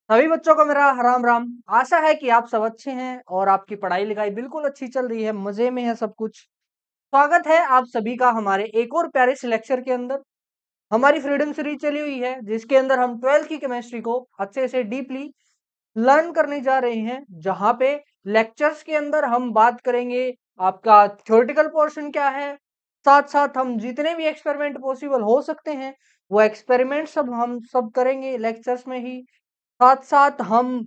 सभी बच्चों को मेरा राम राम। आशा है कि आप सब अच्छे हैं और आपकी पढ़ाई लिखाई बिल्कुल अच्छी चल रही है, मजे में है सब कुछ। स्वागत है आप सभी का हमारे एक और प्यारे से लेक्चर के अंदर। हमारी फ्रीडम सीरीज चली हुई है जिसके अंदर हम 12th की केमिस्ट्री को अच्छे से डीपली लर्न करने जा रहे हैं, जहां पे लेक्चर्स के अंदर हम बात करेंगे आपका थ्योरेटिकल पोर्शन क्या है, साथ साथ हम जितने भी एक्सपेरिमेंट पॉसिबल हो सकते हैं वो एक्सपेरिमेंट सब हम सब करेंगे लेक्चर्स में ही। साथ साथ हम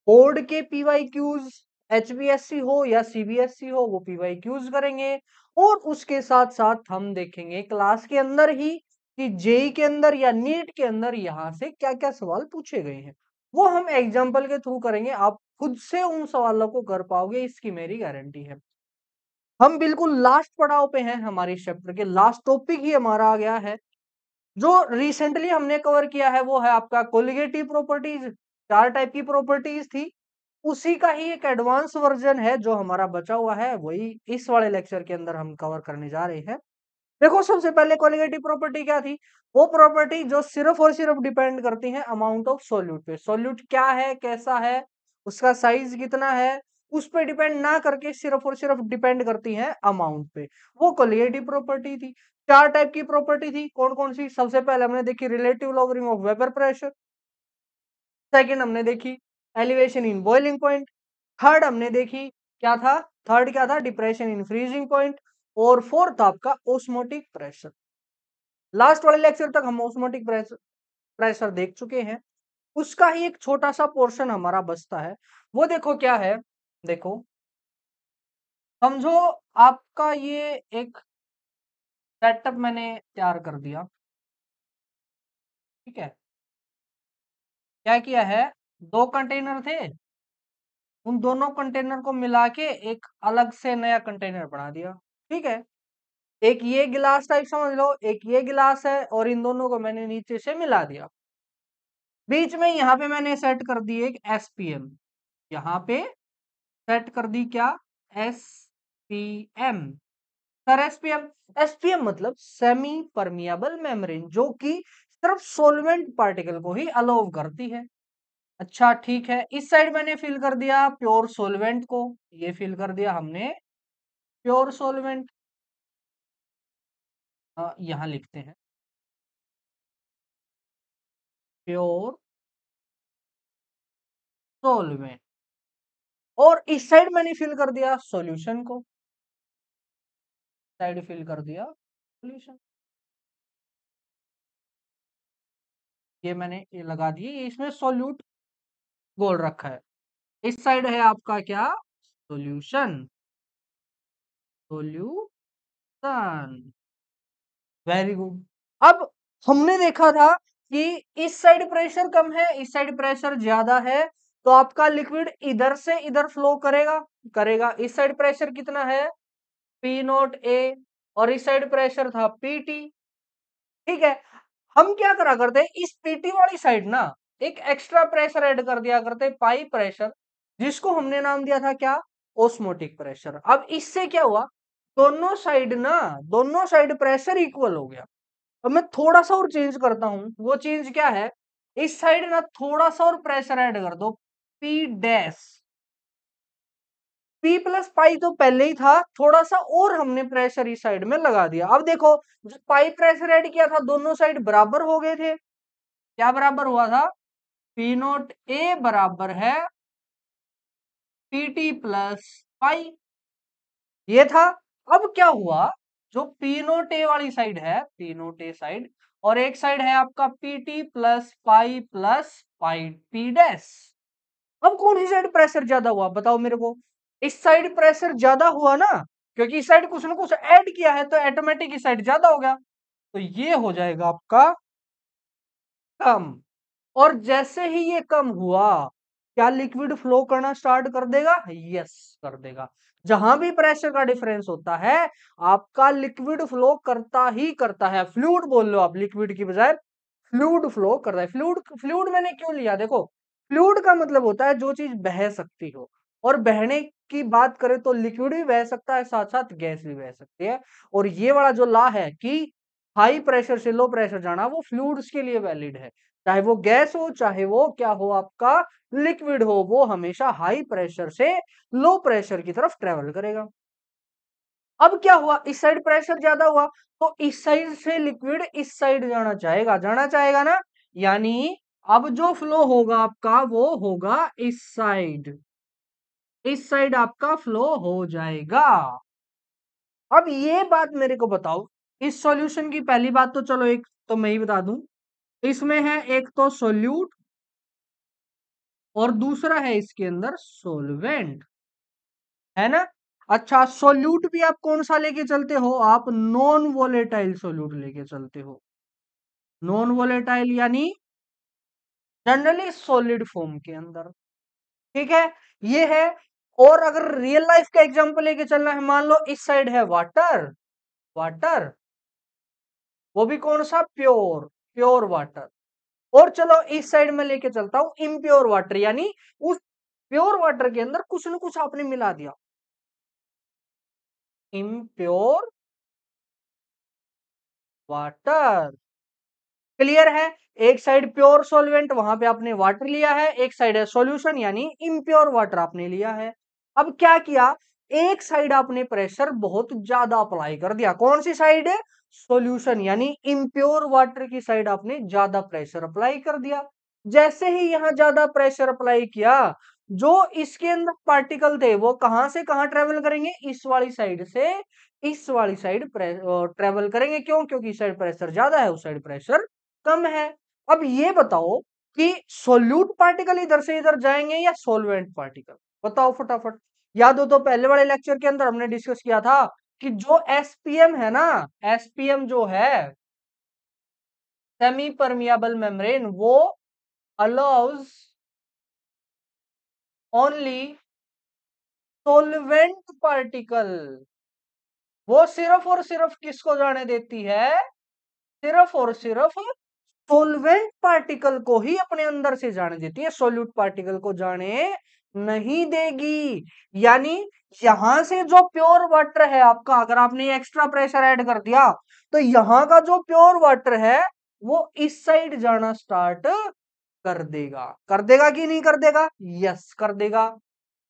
बोर्ड के पीवाईक्यूज, एचबीएससी हो या सीबीएसई हो, वो पीवाईक्यूज करेंगे। और उसके साथ साथ हम देखेंगे क्लास के अंदर ही कि जेई के अंदर या नीट के अंदर यहाँ से क्या क्या सवाल पूछे गए हैं, वो हम एग्जाम्पल के थ्रू करेंगे। आप खुद से उन सवालों को कर पाओगे, इसकी मेरी गारंटी है। हम बिल्कुल लास्ट पड़ाव पे हैं, हमारे चैप्टर के लास्ट टॉपिक ही हमारा आ गया है। जो रिसेंटली हमने कवर किया है वो है आपका कोलिगेटिव प्रॉपर्टीज। 4 टाइप की प्रॉपर्टीज थी, उसी का ही एक एडवांस वर्जन है जो हमारा बचा हुआ है, वही इस वाले लेक्चर के अंदर हम कवर करने जा रहे हैं। देखो, सबसे पहले कोलिगेटिव प्रॉपर्टी क्या थी? वो प्रॉपर्टी जो सिर्फ और सिर्फ डिपेंड करती है अमाउंट ऑफ सोल्यूट पे। सोल्यूट क्या है, कैसा है, उसका साइज कितना है, उस पे डिपेंड ना करके सिर्फ और सिर्फ डिपेंड करती है अमाउंट पे। वो कोलिगेटिव प्रॉपर्टी थी। 4 टाइप की प्रॉपर्टी थी, कौन कौन सी? सबसे पहले हमने देखी relative logarithm of vapour pressure. Second हमने देखी elevation in boiling point. Third हमने देखी क्या था? थर्ड क्या था? Depression in freezing point. और फोर्थ आपका ऑस्मोटिक प्रेशर। लास्ट वाले लेक्चर तक हम ऑस्मोटिक प्रेशर प्रेशर देख चुके हैं। उसका ही एक छोटा सा पोर्शन हमारा बचता है। वो देखो क्या है। देखो, समझो आपका ये एक सेटअप मैंने तैयार कर दिया। ठीक है, क्या किया है? 2 कंटेनर थे, उन दोनों कंटेनर को मिला के एक अलग से नया कंटेनर बना दिया। ठीक है, एक ये गिलास टाइप समझ लो, एक ये गिलास है, और इन दोनों को मैंने नीचे से मिला दिया। बीच में यहाँ पे मैंने सेट कर दी एक एसपीएम। यहाँ पे सेट कर दी क्या? एसपीएम। सर एसपीएम, एसपीएम मतलब सेमी परमिएबल मेम्ब्रेन, जो कि सिर्फ सोलवेंट पार्टिकल को ही अलाउ करती है। अच्छा ठीक है, इस साइड मैंने फिल कर दिया प्योर सोलवेंट को। ये फिल कर दिया हमने प्योर सोलवेंट। यहाँ लिखते हैं प्योर सोलवेंट। और इस साइड मैंने फिल कर दिया सॉल्यूशन को। साइड फिल कर दिया सॉल्यूशन। ये मैंने ये लगा दिए, ये इसमें सॉल्यूट बोल रखा है। इस साइड है आपका क्या? सॉल्यूशन। सॉल्यूशन। Very good. अब हमने देखा था कि इस साइड प्रेशर कम है, इस साइड प्रेशर ज्यादा है, तो आपका लिक्विड इधर से इधर फ्लो करेगा। करेगा। इस साइड प्रेशर कितना है? P not a. और इस साइड प्रेशर था पीटी। ठीक है, हम क्या करा करते, इस पीटी वाली साइड ना एक एक्स्ट्रा प्रेशर ऐड कर दिया करते, पाई प्रेशर, जिसको हमने नाम दिया था क्या? Osmotic pressure. अब इससे क्या हुआ? दोनों साइड ना, दोनों साइड प्रेशर इक्वल हो गया। अब मैं थोड़ा सा और चेंज करता हूं, वो चेंज क्या है? इस साइड ना थोड़ा सा और प्रेशर ऐड कर दो, P dash. P plus pi तो पहले ही था, थोड़ा सा और हमने प्रेशर इस साइड में लगा दिया। अब देखो, जो पाई प्रेशर ऐड किया था दोनों साइड बराबर हो गए थे। क्या बराबर हुआ था? पी नोट ए बराबर है पीटी प्लस पाई। ये था। अब क्या हुआ? जो पी नोट ए वाली साइड है, पी नोट ए साइड, और एक साइड है आपका PT plus pi P dash. अब कौन सी साइड प्रेशर ज्यादा हुआ बताओ मेरे को? इस साइड प्रेशर ज्यादा हुआ ना, क्योंकि इस साइड कुछ ना कुछ ऐड किया है, तो ऑटोमेटिक इस साइड ज्यादा हो गया। तो ये हो जाएगा आपका कम। और जैसे ही ये कम हुआ, क्या लिक्विड फ्लो करना स्टार्ट कर देगा? यस, कर देगा। जहां भी प्रेशर का डिफरेंस होता है, आपका लिक्विड फ्लो करता ही करता है। फ्लूइड बोल लो आप, लिक्विड की बजाय फ्लूइड फ्लो कर रहा है। फ्लूइड, फ्लूइड मैंने क्यों लिया? देखो, फ्लूइड का मतलब होता है जो चीज बह सकती हो। और बहने की बात करें तो लिक्विड भी बह सकता है, साथ साथ गैस भी बह सकती है। और ये वाला जो लॉ है कि हाई प्रेशर से लो प्रेशर जाना, वो फ्लूइड्स के लिए वैलिड है। चाहे वो गैस हो, चाहे वो क्या हो आपका लिक्विड हो, वो हमेशा हाई प्रेशर से लो प्रेशर की तरफ ट्रेवल करेगा। अब क्या हुआ, इस साइड प्रेशर ज्यादा हुआ, तो इस साइड से लिक्विड इस साइड जाना चाहेगा ना, यानी अब जो फ्लो होगा आपका वो होगा इस साइड आपका फ्लो हो जाएगा। अब ये बात मेरे को बताओ, इस सॉल्यूशन की पहली बात तो चलो एक तो मैं ही बता दूं, इसमें है एक तो सोल्यूट और दूसरा है इसके अंदर सोलवेंट, है ना। अच्छा, सोल्यूट भी आप कौन सा लेके चलते हो, आप नॉन वोलेटाइल सोल्यूट लेके चलते हो। नॉन वोलेटाइल यानी जनरली सॉलिड फॉर्म के अंदर, ठीक है, ये है। और अगर रियल लाइफ का एग्जांपल लेके चलना है, मान लो इस साइड है वाटर, वाटर वो भी कौन सा, प्योर, प्योर वाटर। और चलो इस साइड में लेके चलता हूं इम्प्योर वाटर, यानी उस प्योर वाटर के अंदर कुछ न कुछ आपने मिला दिया, इम्प्योर वाटर। क्लियर है, एक साइड प्योर सॉल्वेंट वहां पे आपने वाटर लिया है, एक साइड है सॉल्यूशन यानी इम्प्योर वाटर आपने लिया है। अब क्या किया, एक साइड आपने प्रेशर बहुत ज्यादा अप्लाई कर दिया, कौन सी साइड है, सॉल्यूशन यानी इम्प्योर वाटर की साइड आपने ज्यादा प्रेशर अप्लाई कर दिया। जैसे ही यहां ज्यादा प्रेशर अप्लाई किया, जो इसके अंदर पार्टिकल थे वो कहां से कहां ट्रेवल करेंगे, इस वाली साइड से इस वाली साइड ट्रेवल करेंगे। क्यों, क्योंकि इस साइड प्रेशर ज्यादा है, उस साइड प्रेशर कम है। अब ये बताओ कि सोल्यूट पार्टिकल इधर से इधर जाएंगे या सोलवेंट पार्टिकल, बताओ फटाफट। याद हो तो पहले वाले लेक्चर के अंदर हमने डिस्कस किया था कि जो एसपीएम है ना, एसपीएम जो है सेमी परमियाबल मेम्ब्रेन, वो अलाउज ओनली सोलवेंट पार्टिकल, वो सिर्फ और सिर्फ किसको जाने देती है, सिर्फ और सिर्फ सोलवेंट पार्टिकल को ही अपने अंदर से जाने देती है, सोल्यूट पार्टिकल को जाने नहीं देगी। यानी यहां से जो प्योर वाटर है आपका, अगर आपने एक्स्ट्रा प्रेशर ऐड कर दिया, तो यहां का जो प्योर वाटर है वो इस साइड जाना स्टार्ट कर देगा कि नहीं कर देगा, यस कर देगा।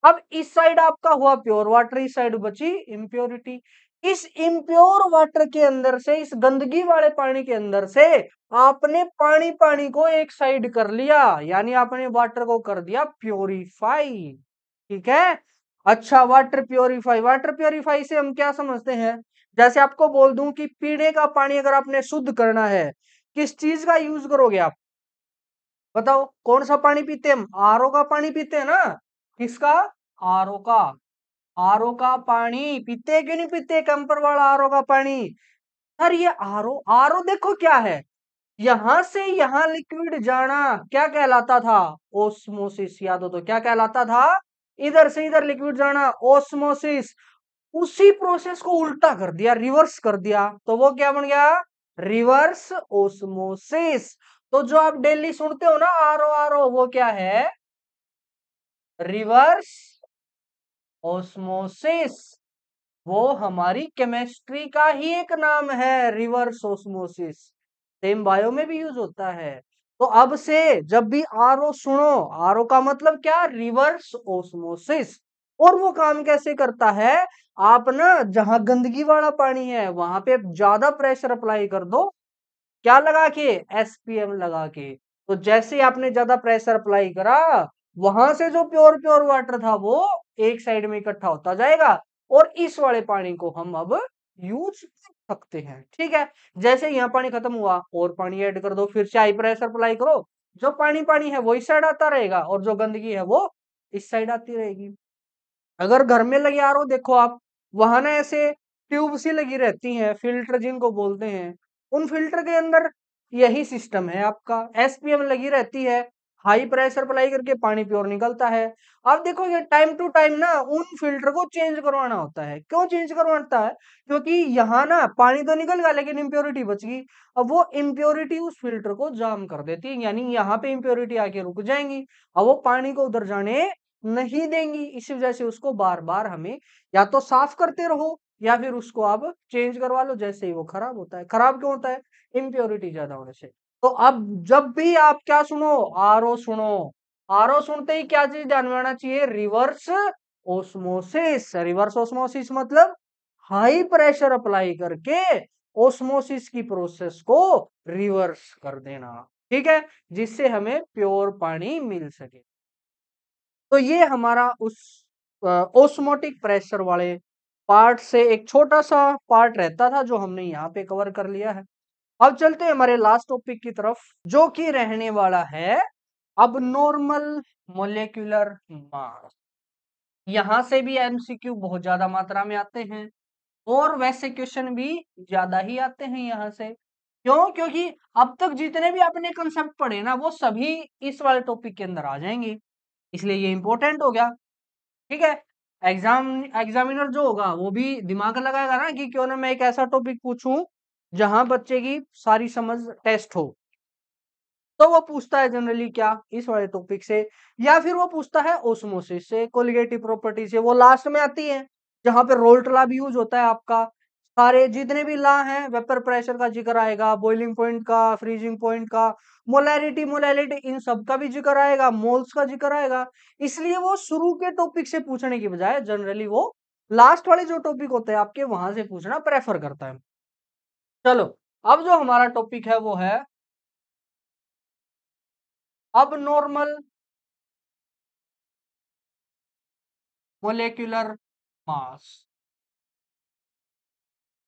अब इस साइड आपका हुआ प्योर वाटर, इस साइड बची इम्प्योरिटी। इस इम्प्योर वाटर के अंदर से, इस गंदगी वाले पानी के अंदर से आपने पानी पानी को एक साइड कर लिया, यानी आपने वाटर को कर दिया प्योरीफाई, ठीक है। अच्छा, वाटर प्योरीफाई से हम क्या समझते हैं, जैसे आपको बोल दूं कि पीने का पानी अगर आपने शुद्ध करना है, किस चीज का यूज करोगे आप, बताओ कौन सा पानी पीते हैं हम, आरओ का पानी पीते हैं ना, किसका, आरओ का। आरओ का पानी पीते हैं क्यों नहीं पीते, कैंपर वाला आरओ का पानी। सर ये आरओ, आरओ देखो क्या है, यहां से यहां लिक्विड जाना क्या कहलाता था, ओस्मोसिस। याद हो तो क्या कहलाता था, इधर से इधर लिक्विड जाना ओस्मोसिस। उसी प्रोसेस को उल्टा कर दिया, रिवर्स कर दिया, तो वो क्या बन गया, रिवर्स ओस्मोसिस। तो जो आप डेली सुनते हो ना आरओ आरओ, वो क्या है, रिवर्स ओस्मोसिस। वो हमारी केमिस्ट्री का ही एक नाम है, रिवर्स ओस्मोसिस। सेम बायो में भी यूज होता है। तो अब से जब भी आरओ सुनो, आरओ का मतलब क्या, रिवर्स ओस्मोसिस। और वो काम कैसे करता है, आप ना जहां गंदगी वाला पानी है वहां पे ज्यादा प्रेशर अप्लाई कर दो, क्या लगा के, एसपीएम लगा के। तो जैसे ही आपने ज्यादा प्रेशर अप्लाई करा, वहां से जो प्योर प्योर वाटर था वो एक साइड में इकट्ठा होता जाएगा, और इस वाले पानी को हम अब यूज कर सकते हैं, ठीक है। जैसे यहाँ पानी खत्म हुआ और पानी ऐड कर दो, फिर से हाई प्रेशर अप्लाई करो, जो पानी पानी है वो इस साइड आता रहेगा और जो गंदगी है वो इस साइड आती रहेगी। अगर घर में लगे आरओ देखो आप, वहां ना ऐसे ट्यूब सी लगी रहती हैं, फिल्टर जिनको बोलते हैं, उन फिल्टर के अंदर यही सिस्टम है आपका, एसपीएम लगी रहती है, हाई प्रेशर अप्लाई करके पानी प्योर निकलता है। आप देखोगे टाइम टू टाइम ना उन फिल्टर को चेंज करवाना होता है, क्यों चेंज करवाता है, क्योंकि यहाँ ना पानी तो निकल गया लेकिन इम्प्योरिटी बच गई। अब वो इम्प्योरिटी उस फिल्टर को जाम कर देती है, यानी यहाँ पे इम्प्योरिटी आके रुक जाएंगी, अब वो पानी को उधर जाने नहीं देंगी। इसी वजह से उसको बार बार हमें या तो साफ करते रहो या फिर उसको आप चेंज करवा लो, जैसे ही वो खराब होता है। खराब क्यों होता है, इम्प्योरिटी ज्यादा होने से। तो अब जब भी आप क्या सुनो, आरओ सुनो, आरओ सुनते ही क्या चीज ध्यान में आना चाहिए, रिवर्स ओस्मोसिस। रिवर्स ओस्मोसिस मतलब हाई प्रेशर अप्लाई करके ओस्मोसिस की प्रोसेस को रिवर्स कर देना, ठीक है, जिससे हमें प्योर पानी मिल सके। तो ये हमारा उस ओस्मोटिक प्रेशर वाले पार्ट से एक छोटा सा पार्ट रहता था जो हमने यहाँ पे कवर कर लिया है। अब चलते हैं हमारे लास्ट टॉपिक की तरफ, जो कि रहने वाला है अब नॉर्मल मोलेक्युलर मास। यहां से भी एमसीक्यू बहुत ज्यादा मात्रा में आते हैं और वैसे क्वेश्चन भी ज्यादा ही आते हैं यहाँ से। क्यों? क्योंकि अब तक जितने भी आपने कंसेप्ट पढ़े ना वो सभी इस वाले टॉपिक के अंदर आ जाएंगे, इसलिए ये इंपॉर्टेंट हो गया, ठीक है। एग्जामिनर जो होगा वो भी दिमाग लगाएगा ना कि क्यों ना मैं एक ऐसा टॉपिक पूछूं जहां बच्चे की सारी समझ टेस्ट हो। तो वो पूछता है जनरली क्या, इस वाले टॉपिक से, या फिर वो पूछता है ओस्मोसिस से, कोलिगेटिव प्रॉपर्टी से, वो लास्ट में आती है जहां पे रोल्ट लॉ भी यूज होता है आपका। सारे जितने भी लॉ हैं, वेपर प्रेशर का जिक्र आएगा, बॉइलिंग पॉइंट का, फ्रीजिंग पॉइंट का, मोलैरिटी मोलैलिटी, इन सब का भी जिक्र आएगा, मोल्स का जिक्र आएगा। इसलिए वो शुरू के टॉपिक से पूछने की बजाय जनरली वो लास्ट वाले जो टॉपिक होते हैं आपके वहां से पूछना प्रेफर करता है। चलो, अब जो हमारा टॉपिक है वो है अब नॉर्मल मोलेक्युलर मास।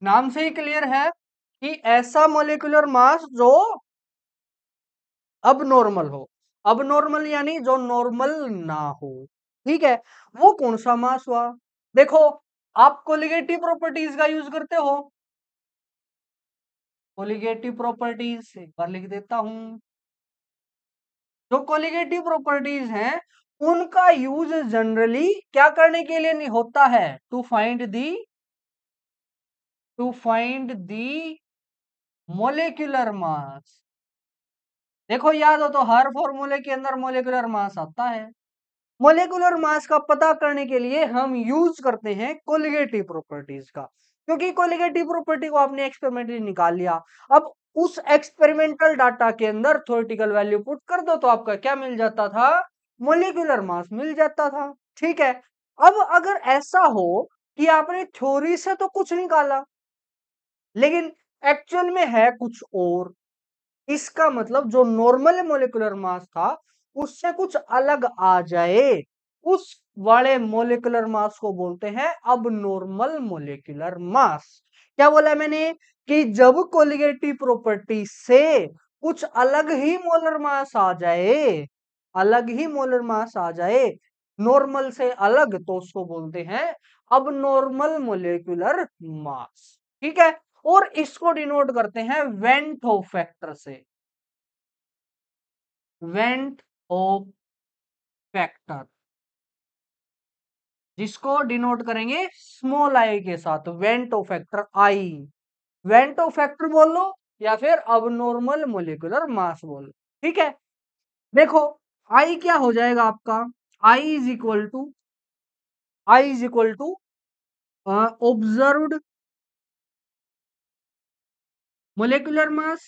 नाम से ही क्लियर है कि ऐसा मोलेक्युलर मास जो अब नॉर्मल हो। अब नॉर्मल यानी जो नॉर्मल ना हो, ठीक है। वो कौन सा मास हुआ? देखो, आप कोलिगेटिव प्रॉपर्टीज का यूज करते हो। कोलिगेटिव प्रॉपर्टीज एक बार लिख देता हूं। जो कोलिगेटिव प्रॉपर्टीज हैं उनका यूज जनरली क्या करने के लिए नहीं होता है, टू फाइंड दी मोलेक्युलर मास। देखो, याद हो तो हर फॉर्मूले के अंदर मोलेकुलर मास आता है। मोलेकुलर मास का पता करने के लिए हम यूज करते हैं कोलिगेटिव प्रॉपर्टीज का, क्योंकि कोलिगेटिव प्रॉपर्टी को आपने एक्सपेरिमेंटली निकाल लिया। अब उस एक्सपेरिमेंटल डाटा के अंदर थ्योरेटिकल वैल्यू पुट कर दो तो आपका क्या मिल जाता था, मोलेकुलर मास मिल जाता था, ठीक है। अब अगर ऐसा हो कि आपने थ्योरी से तो कुछ निकाला लेकिन एक्चुअल में है कुछ और, इसका मतलब जो नॉर्मल मोलेकुलर मास था उससे कुछ अलग आ जाए, उस वाले मोलेकुलर मास को बोलते हैं अब नॉर्मल मोलेकुलर मास। क्या बोला मैंने कि जब कोलिगेटिव प्रॉपर्टी से कुछ अलग ही मोलर मास आ जाए, अलग ही मोलर मास आ जाए नॉर्मल से अलग, तो उसको बोलते हैं अब नॉर्मल मोलेकुलर मास, ठीक है। और इसको डिनोट करते हैं वेंट होफ फैक्टर से, वेंट होफ फैक्टर, जिसको डिनोट करेंगे स्मॉल आई के साथ, went Hoff factor I. Went Hoff factor बोल लो या फिर अब नॉर्मल मोलिकुलर मास बोल लो, ठीक है। देखो, आई क्या हो जाएगा आपका, I is equal to, I is equal to observed molecular mass,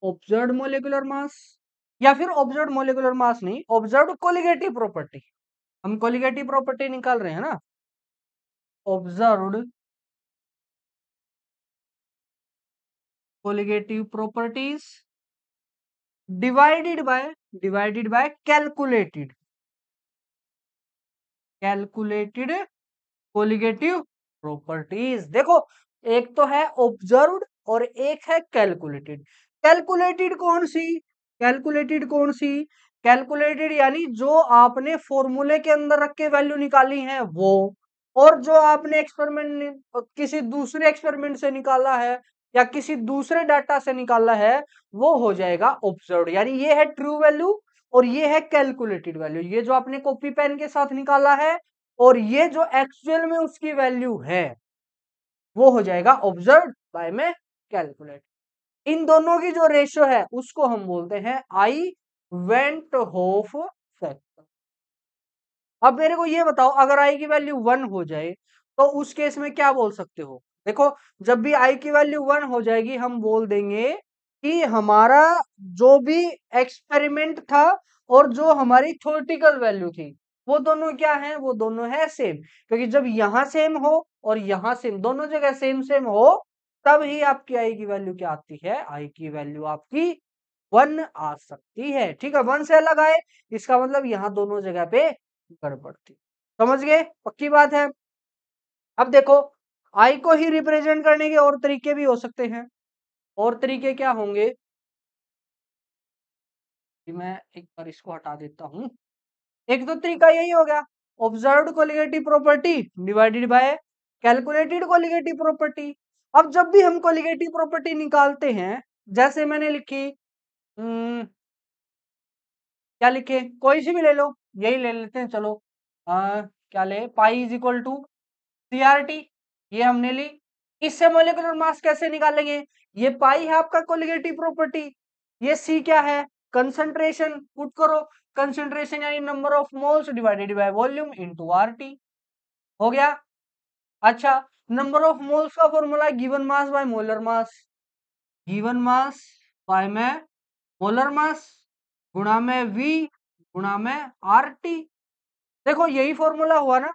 observed molecular mass, या फिर ऑब्जर्व्ड मोलिकुलर मास नहीं, ऑब्जर्व्ड कोलिगेटिव प्रॉपर्टी। हम कोलिगेटिव प्रॉपर्टी निकाल रहे हैं ना, observed colligative properties divided by calculated colligative properties. देखो, एक तो है ऑब्जर्व्ड और एक है कैलकुलेटेड। कैलकुलेटेड कौन सी, कैलकुलेटेड कौन सी, कैलकुलेटेड यानी जो आपने फॉर्मूले के अंदर रख के वैल्यू निकाली है वो, और जो आपने एक्सपेरिमेंट किसी दूसरे एक्सपेरिमेंट से निकाला है या किसी दूसरे डाटा से निकाला है वो हो जाएगा ऑब्जर्व्ड। यानी ये है ट्रू वैल्यू और ये है कैलकुलेटेड वैल्यू, ये जो आपने कॉपी पेन के साथ निकाला है और ये जो एक्चुअल में उसकी वैल्यू है वो हो जाएगा ऑब्जर्व बाय में कैलकुलेट। इन दोनों की जो रेशियो है उसको हम बोलते हैं आई वेंट होफ फैक्टर। अब मेरे को ये बताओ, अगर आई की वैल्यू 1 हो जाए तो उस केस में क्या बोल सकते हो, देखो जब भी आई की वैल्यू 1 हो जाएगी हम बोल देंगे कि हमारा जो भी एक्सपेरिमेंट था और जो हमारी थ्योरेटिकल वैल्यू थी वो दोनों क्या है, वो दोनों है सेम। क्योंकि जब यहाँ सेम हो और यहाँ सेम, दोनों जगह सेम सेम हो, तब ही आपकी आई की वैल्यू क्या आती है, आई की वैल्यू आपकी 1 आ सकती है। ठीक है, 1 से अलग आए इसका मतलब यहाँ दोनों जगह पे गड़बड़ थी। समझ गए, पक्की बात है। अब देखो आई को ही रिप्रेजेंट करने के और तरीके भी हो सकते हैं। और तरीके क्या होंगे कि मैं एक बार इसको हटा देता हूं। एक तो तरीका यही हो गया, observed colligative property divided by calculated colligative property. अब जब भी हम कोलिगेटिव प्रॉपर्टी निकालते हैं, जैसे मैंने लिखी क्या लिखे, कोई सी भी ले लो, यही ले लेते हैं चलो। क्या ले, pi is equal to CRT, ये हमने ली। इससे मोलिकुलर मास कैसे निकालेंगे, ये पाई है आपका कोलिगेटिव प्रॉपर्टी, ये सी क्या है, कंसंट्रेशन, पुट करो कंसंट्रेशन यानी number of moles divided by volume into RT, हो गया। अच्छा, नंबर ऑफ मोल्स का formula given mass by molar mass, given mass by में मोलर मास गुणा में वी गुणा में आरटी। देखो यही फॉर्मूला हुआ ना।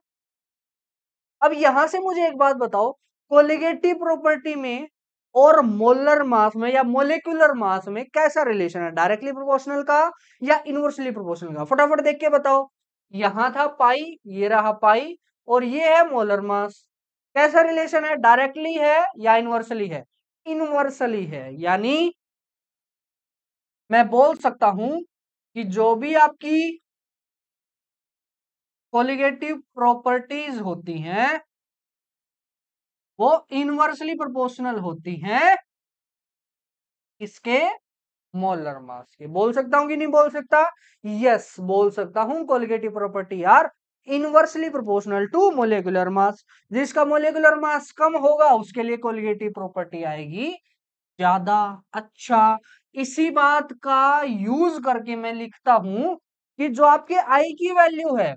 अब यहां से मुझे एक बात बताओ, कोलिगेटिव प्रॉपर्टी में और मोलर मास में या मोलिकुलर मास में कैसा रिलेशन है, डायरेक्टली प्रोपोर्शनल का या इनवर्सली प्रोपोर्शनल का, फटाफट देख के बताओ। यहां था पाई, ये रहा पाई, और ये है मोलर मास। कैसा रिलेशन है, डायरेक्टली है या इनवर्सली है, इनवर्सली है। यानी मैं बोल सकता हूं कि जो भी आपकी कोलिगेटिव प्रॉपर्टीज होती हैं वो इनवर्सली प्रोपोर्शनल होती हैं इसके मोलर मास के। बोल सकता हूं कि नहीं बोल सकता, यस बोल सकता हूं, colligative property are inversely proportional to molecular mass. जिसका मोलिकुलर मास कम होगा उसके लिए कोलिगेटिव प्रॉपर्टी आएगी ज्यादा। अच्छा, इसी बात का यूज करके मैं लिखता हूं कि जो आपके आई की वैल्यू है,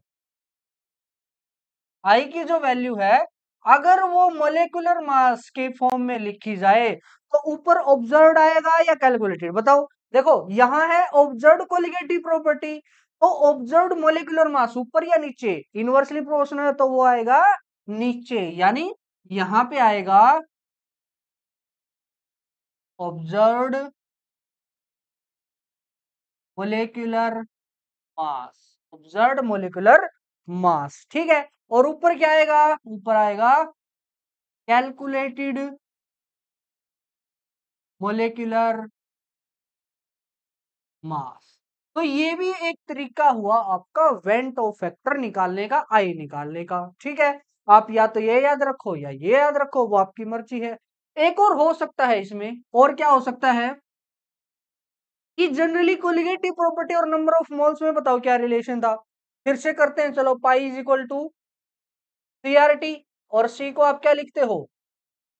आई की जो वैल्यू है, अगर वो मोलेकुलर मास के फॉर्म में लिखी जाए तो ऊपर ऑब्जर्व्ड आएगा या कैलकुलेटेड, बताओ। देखो यहां है ऑब्जर्व्ड कोलिगेटिव प्रॉपर्टी, तो ऑब्जर्व्ड मोलेकुलर मास ऊपर या नीचे, इनवर्सली प्रोपोर्शनल है तो वो आएगा नीचे। यानी यहां पे आएगा observed molecular mass, observed molecular mass, ठीक है। और ऊपर क्या आएगा, ऊपर आएगा कैलकुलेटेड मोलेकुलर मास। तो ये भी एक तरीका हुआ आपका वेंट ऑफ फैक्टर निकालने का, आई निकालने का। ठीक है, आप या तो ये याद रखो या ये याद रखो, वो आपकी मर्जी है। एक और हो सकता है इसमें, और क्या हो सकता है कि जनरली कोलिगेटिव प्रॉपर्टी और नंबर ऑफ मोल्स में बताओ क्या रिलेशन था। फिर से करते हैं चलो, pi is equal to CRT, और सी को आप क्या लिखते हो,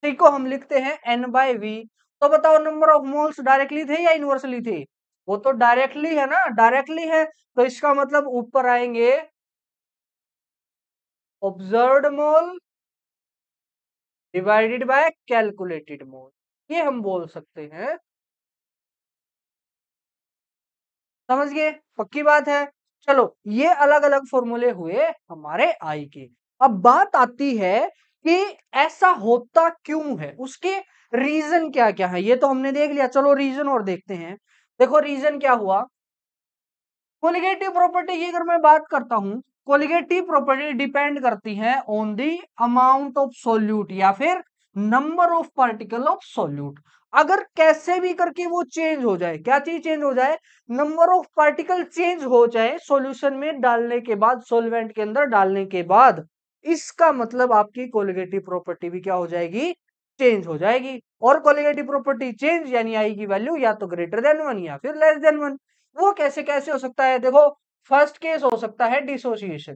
सी को हम लिखते हैं एन बाय वी। तो बताओ नंबर ऑफ मोल्स डायरेक्टली थे या इनवर्सली थे, वो तो डायरेक्टली है ना, डायरेक्टली है, तो इसका मतलब ऊपर आएंगे observed mole divided by calculated mole, ये हम बोल सकते हैं। समझ गए, पक्की बात है। चलो ये अलग अलग फॉर्मूले हुए हमारे आई के। अब बात आती है कि ऐसा होता क्यों है, उसके रीजन क्या क्या है, ये तो हमने देख लिया, चलो रीजन और देखते हैं। देखो रीजन क्या हुआ, कोलिगेटिव प्रॉपर्टी की अगर मैं बात करता हूं, कोलिगेटिव प्रॉपर्टी डिपेंड करती है on the amount of solute या फिर number of particle of solute. अगर कैसे भी करके वो चेंज हो जाए, क्या चीज चेंज हो जाए, नंबर ऑफ पार्टिकल चेंज हो जाए सॉल्यूशन में डालने के बाद, सॉल्वेंट के अंदर डालने के बाद, इसका मतलब आपकी कोलिगेटिव प्रॉपर्टी भी क्या हो जाएगी, चेंज हो जाएगी। और कोलिगेटिव प्रॉपर्टी चेंज यानी आई की वैल्यू या तो ग्रेटर देन 1 या फिर लेस देन 1। वो कैसे कैसे हो सकता है, देखो फर्स्ट केस हो सकता है डिसोसिएशन,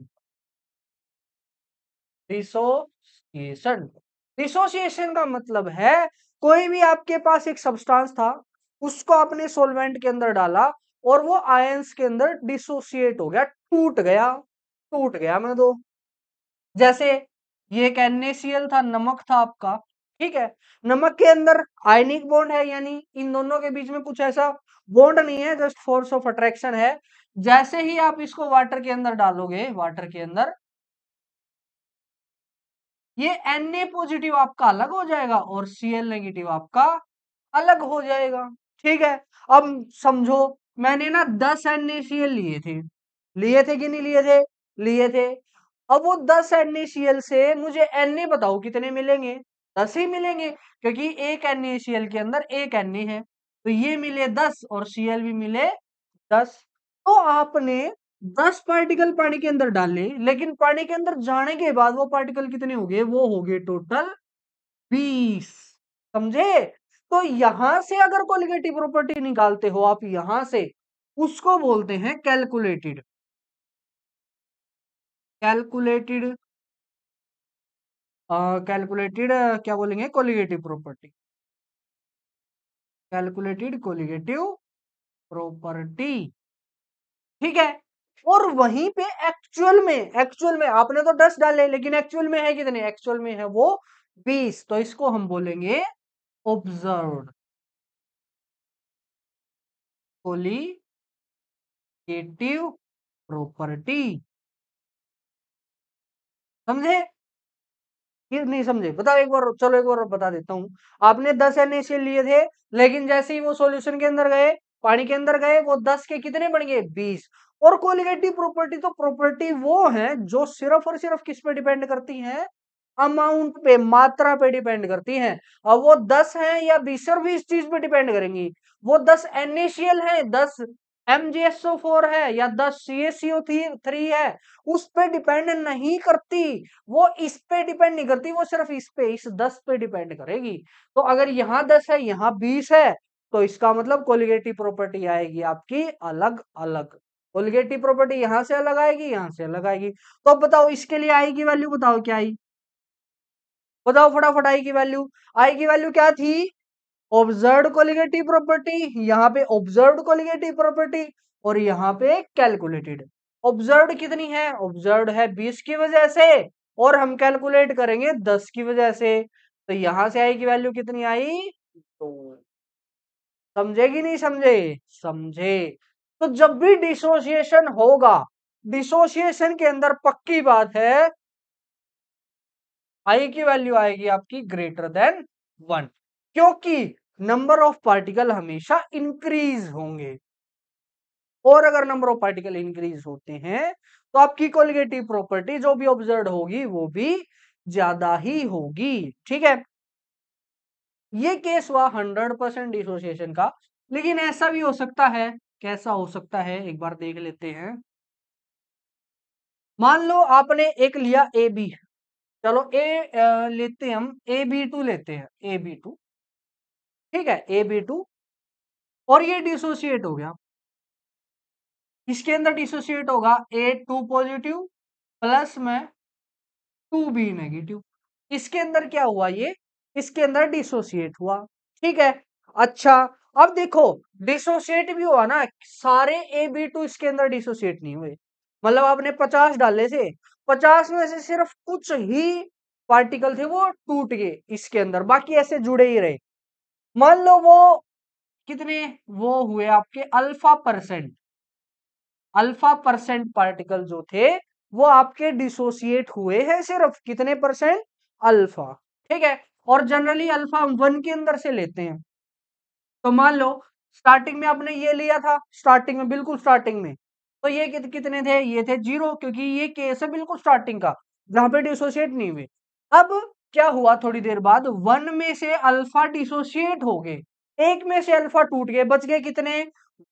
डिसोसिएशन, डिसोसिएशन का मतलब है कोई भी आपके पास एक सब्सटेंस था, उसको आपने सॉल्वेंट के अंदर डाला और वो आयंस के अंदर डिसोसिएट हो गया, टूट गया, टूट गया मैं दो। जैसे ये एक NaCl था, नमक था आपका, ठीक है। नमक के अंदर आयनिक बॉन्ड है, यानी इन दोनों के बीच में कुछ ऐसा बॉन्ड नहीं है, जस्ट फोर्स ऑफ अट्रैक्शन है। जैसे ही आप इसको वाटर के अंदर डालोगे, वाटर के अंदर, ये Na पॉजिटिव आपका अलग हो जाएगा और Cl नेगेटिव आपका अलग हो जाएगा। ठीक है। अब समझो, मैंने ना 10 NaCl लिए थे कि नहीं लिए थे? लिए थे। अब वो 10 NaCl से मुझे Na बताओ कितने मिलेंगे? 10 ही मिलेंगे, क्योंकि एक NaCl के अंदर एक Na है, तो ये मिले 10 और Cl भी मिले 10। तो आपने 10 पार्टिकल पानी के अंदर डाले, लेकिन पानी के अंदर जाने के बाद वो पार्टिकल कितने हो गए? वो हो गए टोटल 20। समझे? तो यहां से अगर कोलिगेटिव प्रॉपर्टी निकालते हो आप, यहां से, उसको बोलते हैं कैलकुलेटेड। कैलकुलेटेड कैलकुलेटेड क्या बोलेंगे? Colligative property. Calculated colligative property. ठीक है। और वहीं पे एक्चुअल में आपने तो 10 डाले, लेकिन एक्चुअल में है कितने? एक्चुअल में है वो 20। तो इसको हम बोलेंगे ऑब्जर्व्ड कोलिगेटिव प्रॉपर्टी। समझे कि नहीं समझे? बताओ एक बार, चलो एक बार बता देता हूं। आपने 10 NaCl लिए थे, लेकिन जैसे ही वो सॉल्यूशन के अंदर गए, पानी के अंदर गए, वो 10 के कितने बन गए? 20। और कोलिगेटिव प्रॉपर्टी तो प्रॉपर्टी वो है जो सिर्फ और सिर्फ किस पे डिपेंड करती है? अमाउंट पे, मात्रा पे डिपेंड करती है। अब वो 10 है या 20, सिर्फ इस चीज पे डिपेंड करेंगी। वो 10 NaCl है, 10 MgSO4 है, या 10 CaCO3 है, उस पे डिपेंड नहीं करती। वो इस पे डिपेंड नहीं करती, वो सिर्फ इस पे, इस 10 पे डिपेंड करेगी। तो अगर यहाँ 10 है, यहाँ 20 है, तो इसका मतलब कोलिगेटिव प्रॉपर्टी आएगी आपकी अलग अलग। कोलिगेटिव प्रॉपर्टी यहां से अलग आएगी, यहां से अलग आएगी। तो अब बताओ इसके लिए आई की वैल्यू बताओ क्या आई? बताओ फटाफट, आई की वैल्यू। आई की वैल्यू क्या थी? Observed colligative property. यहाँ पे ऑब्जर्व्ड कोलिगेटिव प्रॉपर्टी, और यहाँ पे कैलकुलेटेड। ऑब्जर्व्ड कितनी है? ऑब्जर्व्ड है 20 की वजह से, और हम कैलकुलेट करेंगे 10 की वजह से। तो यहां से आई की वैल्यू कितनी आई? तो समझे कि नहीं समझे? समझे। तो जब भी डिसोसिएशन होगा, डिसोसिएशन के अंदर पक्की बात है, आई की वैल्यू आएगी आपकी ग्रेटर देन 1, क्योंकि नंबर ऑफ पार्टिकल हमेशा इंक्रीज होंगे, और अगर नंबर ऑफ पार्टिकल इंक्रीज होते हैं तो आपकी कोलिगेटिव प्रॉपर्टी जो भी ऑब्जर्व होगी वो भी ज्यादा ही होगी। ठीक है। ये केस हुआ 100% डिसोसिएशन का। लेकिन ऐसा भी हो सकता है, कैसा हो सकता है एक बार देख लेते हैं। मान लो आपने एक लिया ए बी, चलो लेते हैं हम, AB2 लेते हैं, AB2। ठीक है, AB2, और ये डिसोसिएट हो गया। इसके अंदर डिसोसिएट होगा A2 पॉजिटिव प्लस में 2B नेगेटिव। इसके अंदर क्या हुआ? ये इसके अंदर डिसोसिएट हुआ। ठीक है। अच्छा, अब देखो, डिसोसिएट भी हुआ ना, सारे AB2 इसके अंदर डिसोसिएट नहीं हुए। मतलब आपने 50 डाले थे, 50 में से सिर्फ कुछ ही पार्टिकल थे वो टूट गए इसके अंदर, बाकी ऐसे जुड़े ही रहे। मान लो वो कितने वो हुए आपके अल्फा परसेंट पार्टिकल जो थे वो आपके डिसोसिएट हुए हैं, सिर्फ कितने परसेंट? अल्फा। ठीक है। और जनरली अल्फा हम 1 के अंदर से लेते हैं। तो मान लो स्टार्टिंग में आपने ये लिया था, स्टार्टिंग में, बिल्कुल स्टार्टिंग में, तो ये कितने थे? ये थे 0, क्योंकि ये केस है बिल्कुल स्टार्टिंग का, जहां पे डिसोसिएट नहीं हुए। अब क्या हुआ? थोड़ी देर बाद 1 में से अल्फा डिसोसिएट हो गए, एक में से अल्फा टूट गए, बच गए कितने?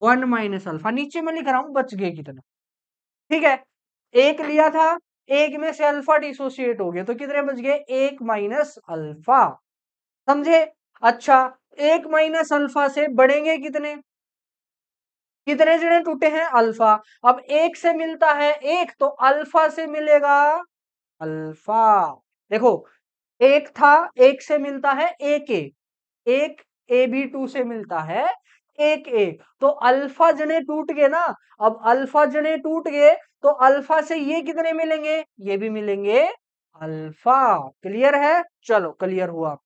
1 माइनस अल्फा। नीचे में लिख रहा हूं बच गए कितने। ठीक है। एक लिया था, एक में से अल्फा डिसोसिएट हो गया, तो कितने बच गए? 1 माइनस अल्फा। समझे? अच्छा, 1 माइनस अल्फा से बढ़ेंगे कितने? कितने जने टूटे हैं? अल्फा। अब एक से मिलता है एक, तो अल्फा से मिलेगा अल्फा। देखो, एक था, एक से मिलता है एक एक, एक AB2 से मिलता है एक एक, तो अल्फा जने टूट गए ना। अब अल्फा जने टूट गए, तो अल्फा से ये कितने मिलेंगे? ये भी मिलेंगे अल्फा। क्लियर है? चलो, क्लियर हुआ।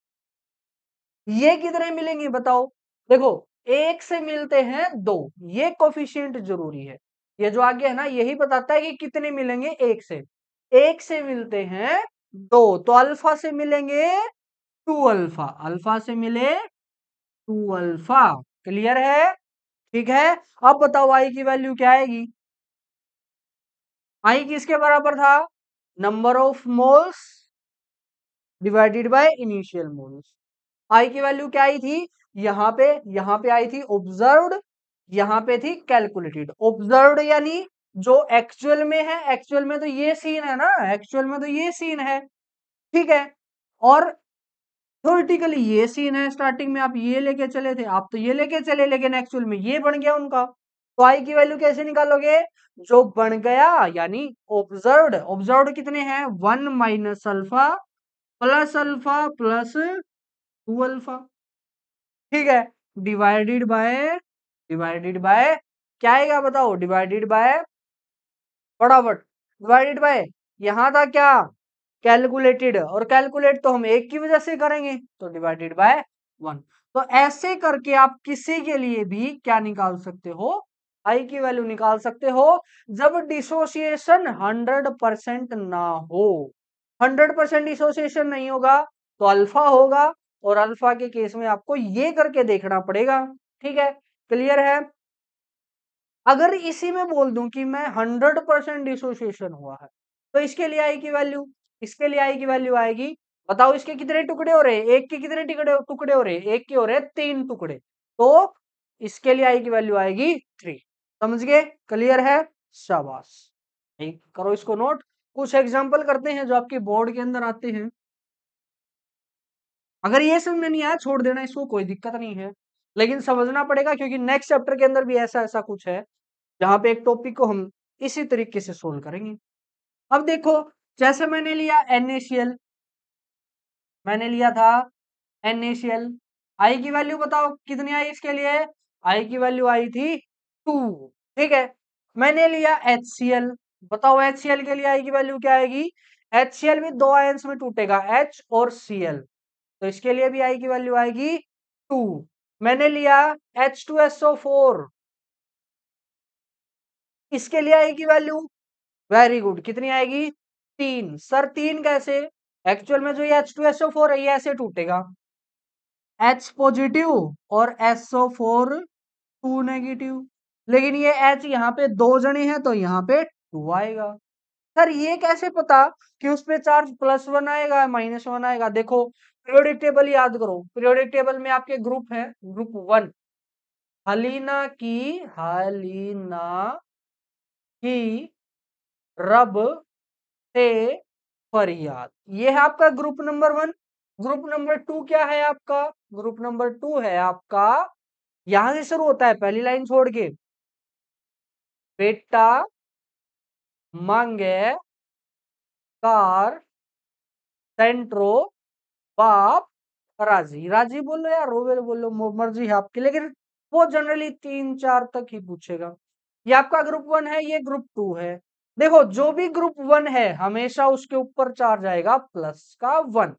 ये कितने मिलेंगे बताओ। देखो, एक से मिलते हैं दो, ये कोफिशिएंट जरूरी है। ये जो आगे है ना, यही बताता है कि कितने मिलेंगे एक से। एक से मिलते हैं दो, तो अल्फा से मिलेंगे टू अल्फा, अल्फा से मिले टू अल्फा। क्लियर है? ठीक है। अब बताओ आई की वैल्यू क्या आएगी। आई किसके बराबर था? Number of moles divided by initial moles. I की वैल्यू क्या आई थी? यहाँ पे आई थी ऑब्जर्व्ड, यहाँ पे थी कैलकुलेटेड। ऑब्जर्व्ड यानी जो एक्चुअल में है, एक्चुअल में तो ये सीन है ना, एक्चुअल में तो ये सीन है, ठीक है। और थ्योरेटिकली ये सीन है, स्टार्टिंग में आप ये लेके चले थे, आप तो ये लेके चले, लेकिन एक्चुअल में ये बन गया उनका। तो आई की वैल्यू कैसे निकालोगे? जो बन गया यानी ऑब्जर्व्ड, ऑब्जर्व्ड कितने हैं? One minus alpha plus two alpha, ठीक है। डिवाइडेड बाय, डिवाइडेड बाय क्या आएगा बताओ? डिवाइडेड बाय, फटाफट, डिवाइडेड बाय यहां था क्या? कैलकुलेटेड, और कैलकुलेट तो हम एक की वजह से करेंगे, तो डिवाइडेड बाय वन। तो ऐसे करके आप किसी के लिए भी क्या निकाल सकते हो? आई की वैल्यू निकाल सकते हो, जब डिसोसिएशन 100% ना हो। 100% डिसोसिएशन नहीं होगा तो अल्फा होगा, और अल्फा के केस में आपको ये करके देखना पड़ेगा, ठीक है। क्लियर है? अगर इसी में बोल दूं कि मैं 100% डिसोसिएशन हुआ है, तो इसके लिए आई की वैल्यू, इसके लिए आई की वैल्यू आएगी, बताओ इसके कितने टुकड़े हो रहे हैं? एक के कितने टुकड़े टुकड़े हो रहे हैं? एक के हो रहे हैं 3 टुकड़े, तो इसके लिए आई की वैल्यू आएगी 3। समझ गए? क्लियर है? शाबाश। करो इसको नोट। कुछ एग्जांपल करते हैं जो आपके बोर्ड के अंदर आते हैं। अगर ये समझ में नहीं आया छोड़ देना इसको, कोई दिक्कत नहीं है, लेकिन समझना पड़ेगा क्योंकि नेक्स्ट चैप्टर के अंदर भी ऐसा ऐसा कुछ है जहां पे एक टॉपिक को हम इसी तरीके से सोल्व करेंगे। अब देखो, जैसे मैंने लिया NaCl, मैंने लिया था NaCl, आई की वैल्यू बताओ कितनी आई इसके लिए? आई की वैल्यू आई थी 2, ठीक है। मैंने लिया HCl, बताओ HCl के लिए आई की वैल्यू क्या आएगी? HCl भी दो आयंस में टूटेगा, H और Cl, तो इसके लिए भी आई की वैल्यू आएगी 2। मैंने लिया H2SO4, इसके लिए आई की वैल्यू, वेरी गुड, कितनी आएगी? 3। सर 3 कैसे? एक्चुअल में जो ये H2SO4 है ये ऐसे टूटेगा, H पॉजिटिव और SO4 2 नेगेटिव, लेकिन ये H यहाँ पे दो जने हैं तो यहाँ पे 2 आएगा। सर ये कैसे पता कि उस पे चार्ज +1 आएगा -1 आएगा? देखो, पीरियोडिक टेबल याद करो, पीरियोडिक टेबल में आपके ग्रुप है, ग्रुप 1, हलीना की रब से फरियाद, ये है आपका ग्रुप नंबर 1। ग्रुप नंबर 2 क्या है आपका? ग्रुप नंबर 2 है आपका, यहां से शुरू होता है पहली लाइन छोड़ के, बेटा मांगे कार सेंट्रो बाप राजी, राजी बोलो या रोवेल बोलो, मर्जी है आपकी, लेकिन वो जनरली 3 4 तक ही पूछेगा। ये आपका ग्रुप 1 है, ये ग्रुप 2 है। देखो, जो भी ग्रुप 1 है हमेशा उसके ऊपर चार्ज आएगा +1।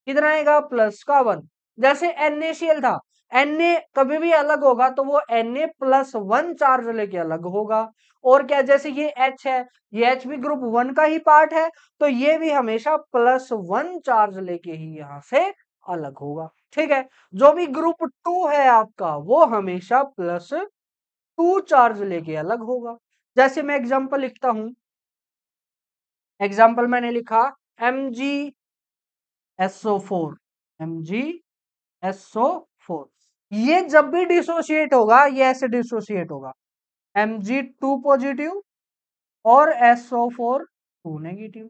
कितना आएगा? +1। जैसे NaCl था, Na कभी भी अलग होगा तो वो Na+1 चार्ज लेके अलग होगा। और क्या, जैसे ये H है, ये H भी ग्रुप 1 का ही पार्ट है, तो ये भी हमेशा +1 चार्ज लेके ही यहां से अलग होगा, ठीक है। जो भी ग्रुप 2 है आपका वो हमेशा +2 चार्ज लेके अलग होगा। जैसे मैं एग्जांपल लिखता हूं, एग्जांपल मैंने लिखा MgSO4, MgSO4, ये जब भी डिसोसिएट होगा ये ऐसे डिसोसिएट होगा, Mg2 पॉजिटिव और SO4 2 नेगेटिव,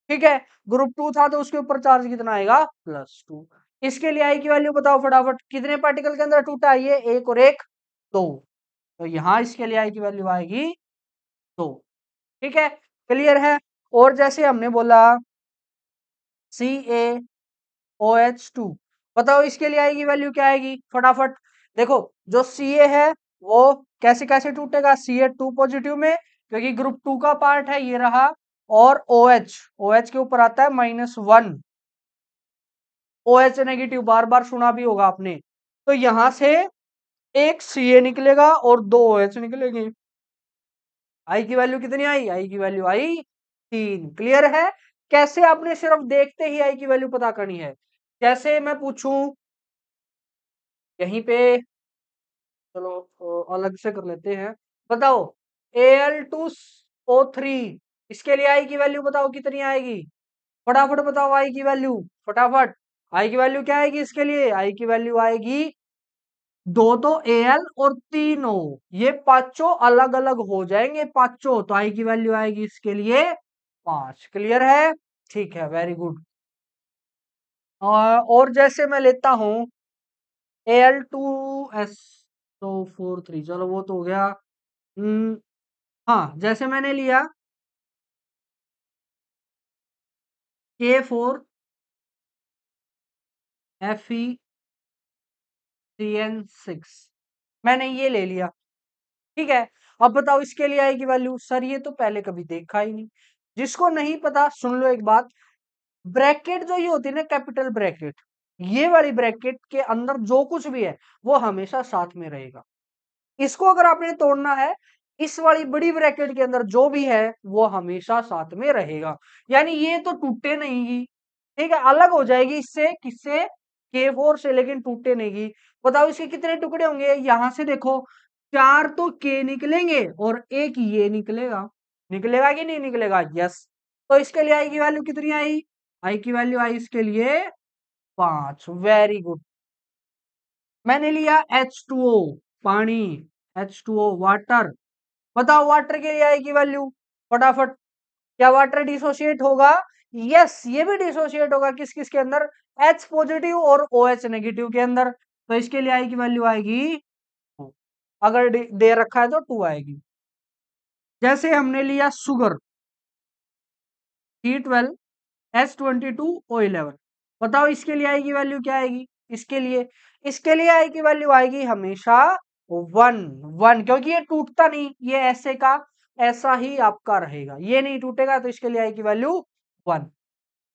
ठीक है। ग्रुप 2 था तो उसके ऊपर चार्ज कितना आएगा? +2। इसके लिए आई की वैल्यू बताओ फटाफट, कितने पार्टिकल के अंदर टूटा है ये? एक और एक, दो, तो यहां इसके लिए आई की वैल्यू आएगी 2, ठीक है। क्लियर है? और जैसे हमने बोला CaOH2, बताओ इसके लिए आएगी वैल्यू क्या आएगी? फटाफट देखो, जो Ca है वो कैसे कैसे टूटेगा? Ca2 पॉजिटिव में, क्योंकि ग्रुप 2 का पार्ट है ये रहा, और OH, OH के ऊपर आता है -1, OH नेगेटिव बार बार सुना भी होगा आपने। तो यहां से एक Ca निकलेगा और दो OH निकलेंगे। आई की वैल्यू कितनी आई? आई की वैल्यू आई 3। क्लियर है? कैसे? आपने सिर्फ देखते ही आई की वैल्यू पता करनी है। जैसे मैं पूछूं यहीं पे, चलो अलग से कर लेते हैं। बताओ Al2O3, इसके लिए आई की वैल्यू बताओ कितनी आएगी? फटाफट बताओ आई की वैल्यू, फटाफट। आई की वैल्यू क्या आएगी इसके लिए? आई की वैल्यू आएगी दो तो Al और तीन O, ये पांचों अलग अलग हो जाएंगे पांचों, तो आई की वैल्यू आएगी इसके लिए 5। क्लियर है? ठीक है, वेरी गुड। और जैसे मैं लेता हूं Al2SO43, चलो वो तो हो गया। हम्म, हाँ, जैसे मैंने लिया K4FeCN6, मैंने ये ले लिया। ठीक है, अब बताओ इसके लिए आई की वैल्यू। सर ये तो पहले कभी देखा ही नहीं। जिसको नहीं पता सुन लो एक बात, ब्रैकेट जो ये होती है ना, कैपिटल ब्रैकेट, ये वाली ब्रैकेट के अंदर जो कुछ भी है वो हमेशा साथ में रहेगा। इसको अगर आपने तोड़ना है, इस वाली बड़ी ब्रैकेट के अंदर जो भी है वो हमेशा साथ में रहेगा, यानी ये तो टूटे नहीं गी। ठीक है, अलग हो जाएगी इससे, किससे? K4 से, लेकिन टूटे नहीं गी। बताओ इसके कितने टुकड़े होंगे? यहां से देखो, चार तो K निकलेंगे और एक ये निकलेगा। निकलेगा कि नहीं निकलेगा? यस। तो इसके लिए आई की वैल्यू कितनी आई? आई की वैल्यू आई इसके लिए 5। Very good. मैंने लिया H2O, पानी, H2O वाटर। बताओ वाटर के लिए आई की वैल्यू, फटाफट। क्या वाटर डिसोशिएट होगा? यस, ये भी डिसोशिएट होगा। किस किस के अंदर? H पॉजिटिव और OH नेगेटिव के अंदर। तो इसके लिए आई की वैल्यू आएगी 2। अगर दे रखा है तो 2 आएगी। जैसे हमने लिया शुगर, C12H22O11, बताओ इसके लिए आई की वैल्यू क्या आएगी? इसके लिए आई की वैल्यू आएगी हमेशा 1। 1, क्योंकि ये टूटता नहीं, ये ऐसे का ऐसा ही आपका रहेगा, ये नहीं टूटेगा, तो इसके लिए आई की वैल्यू 1।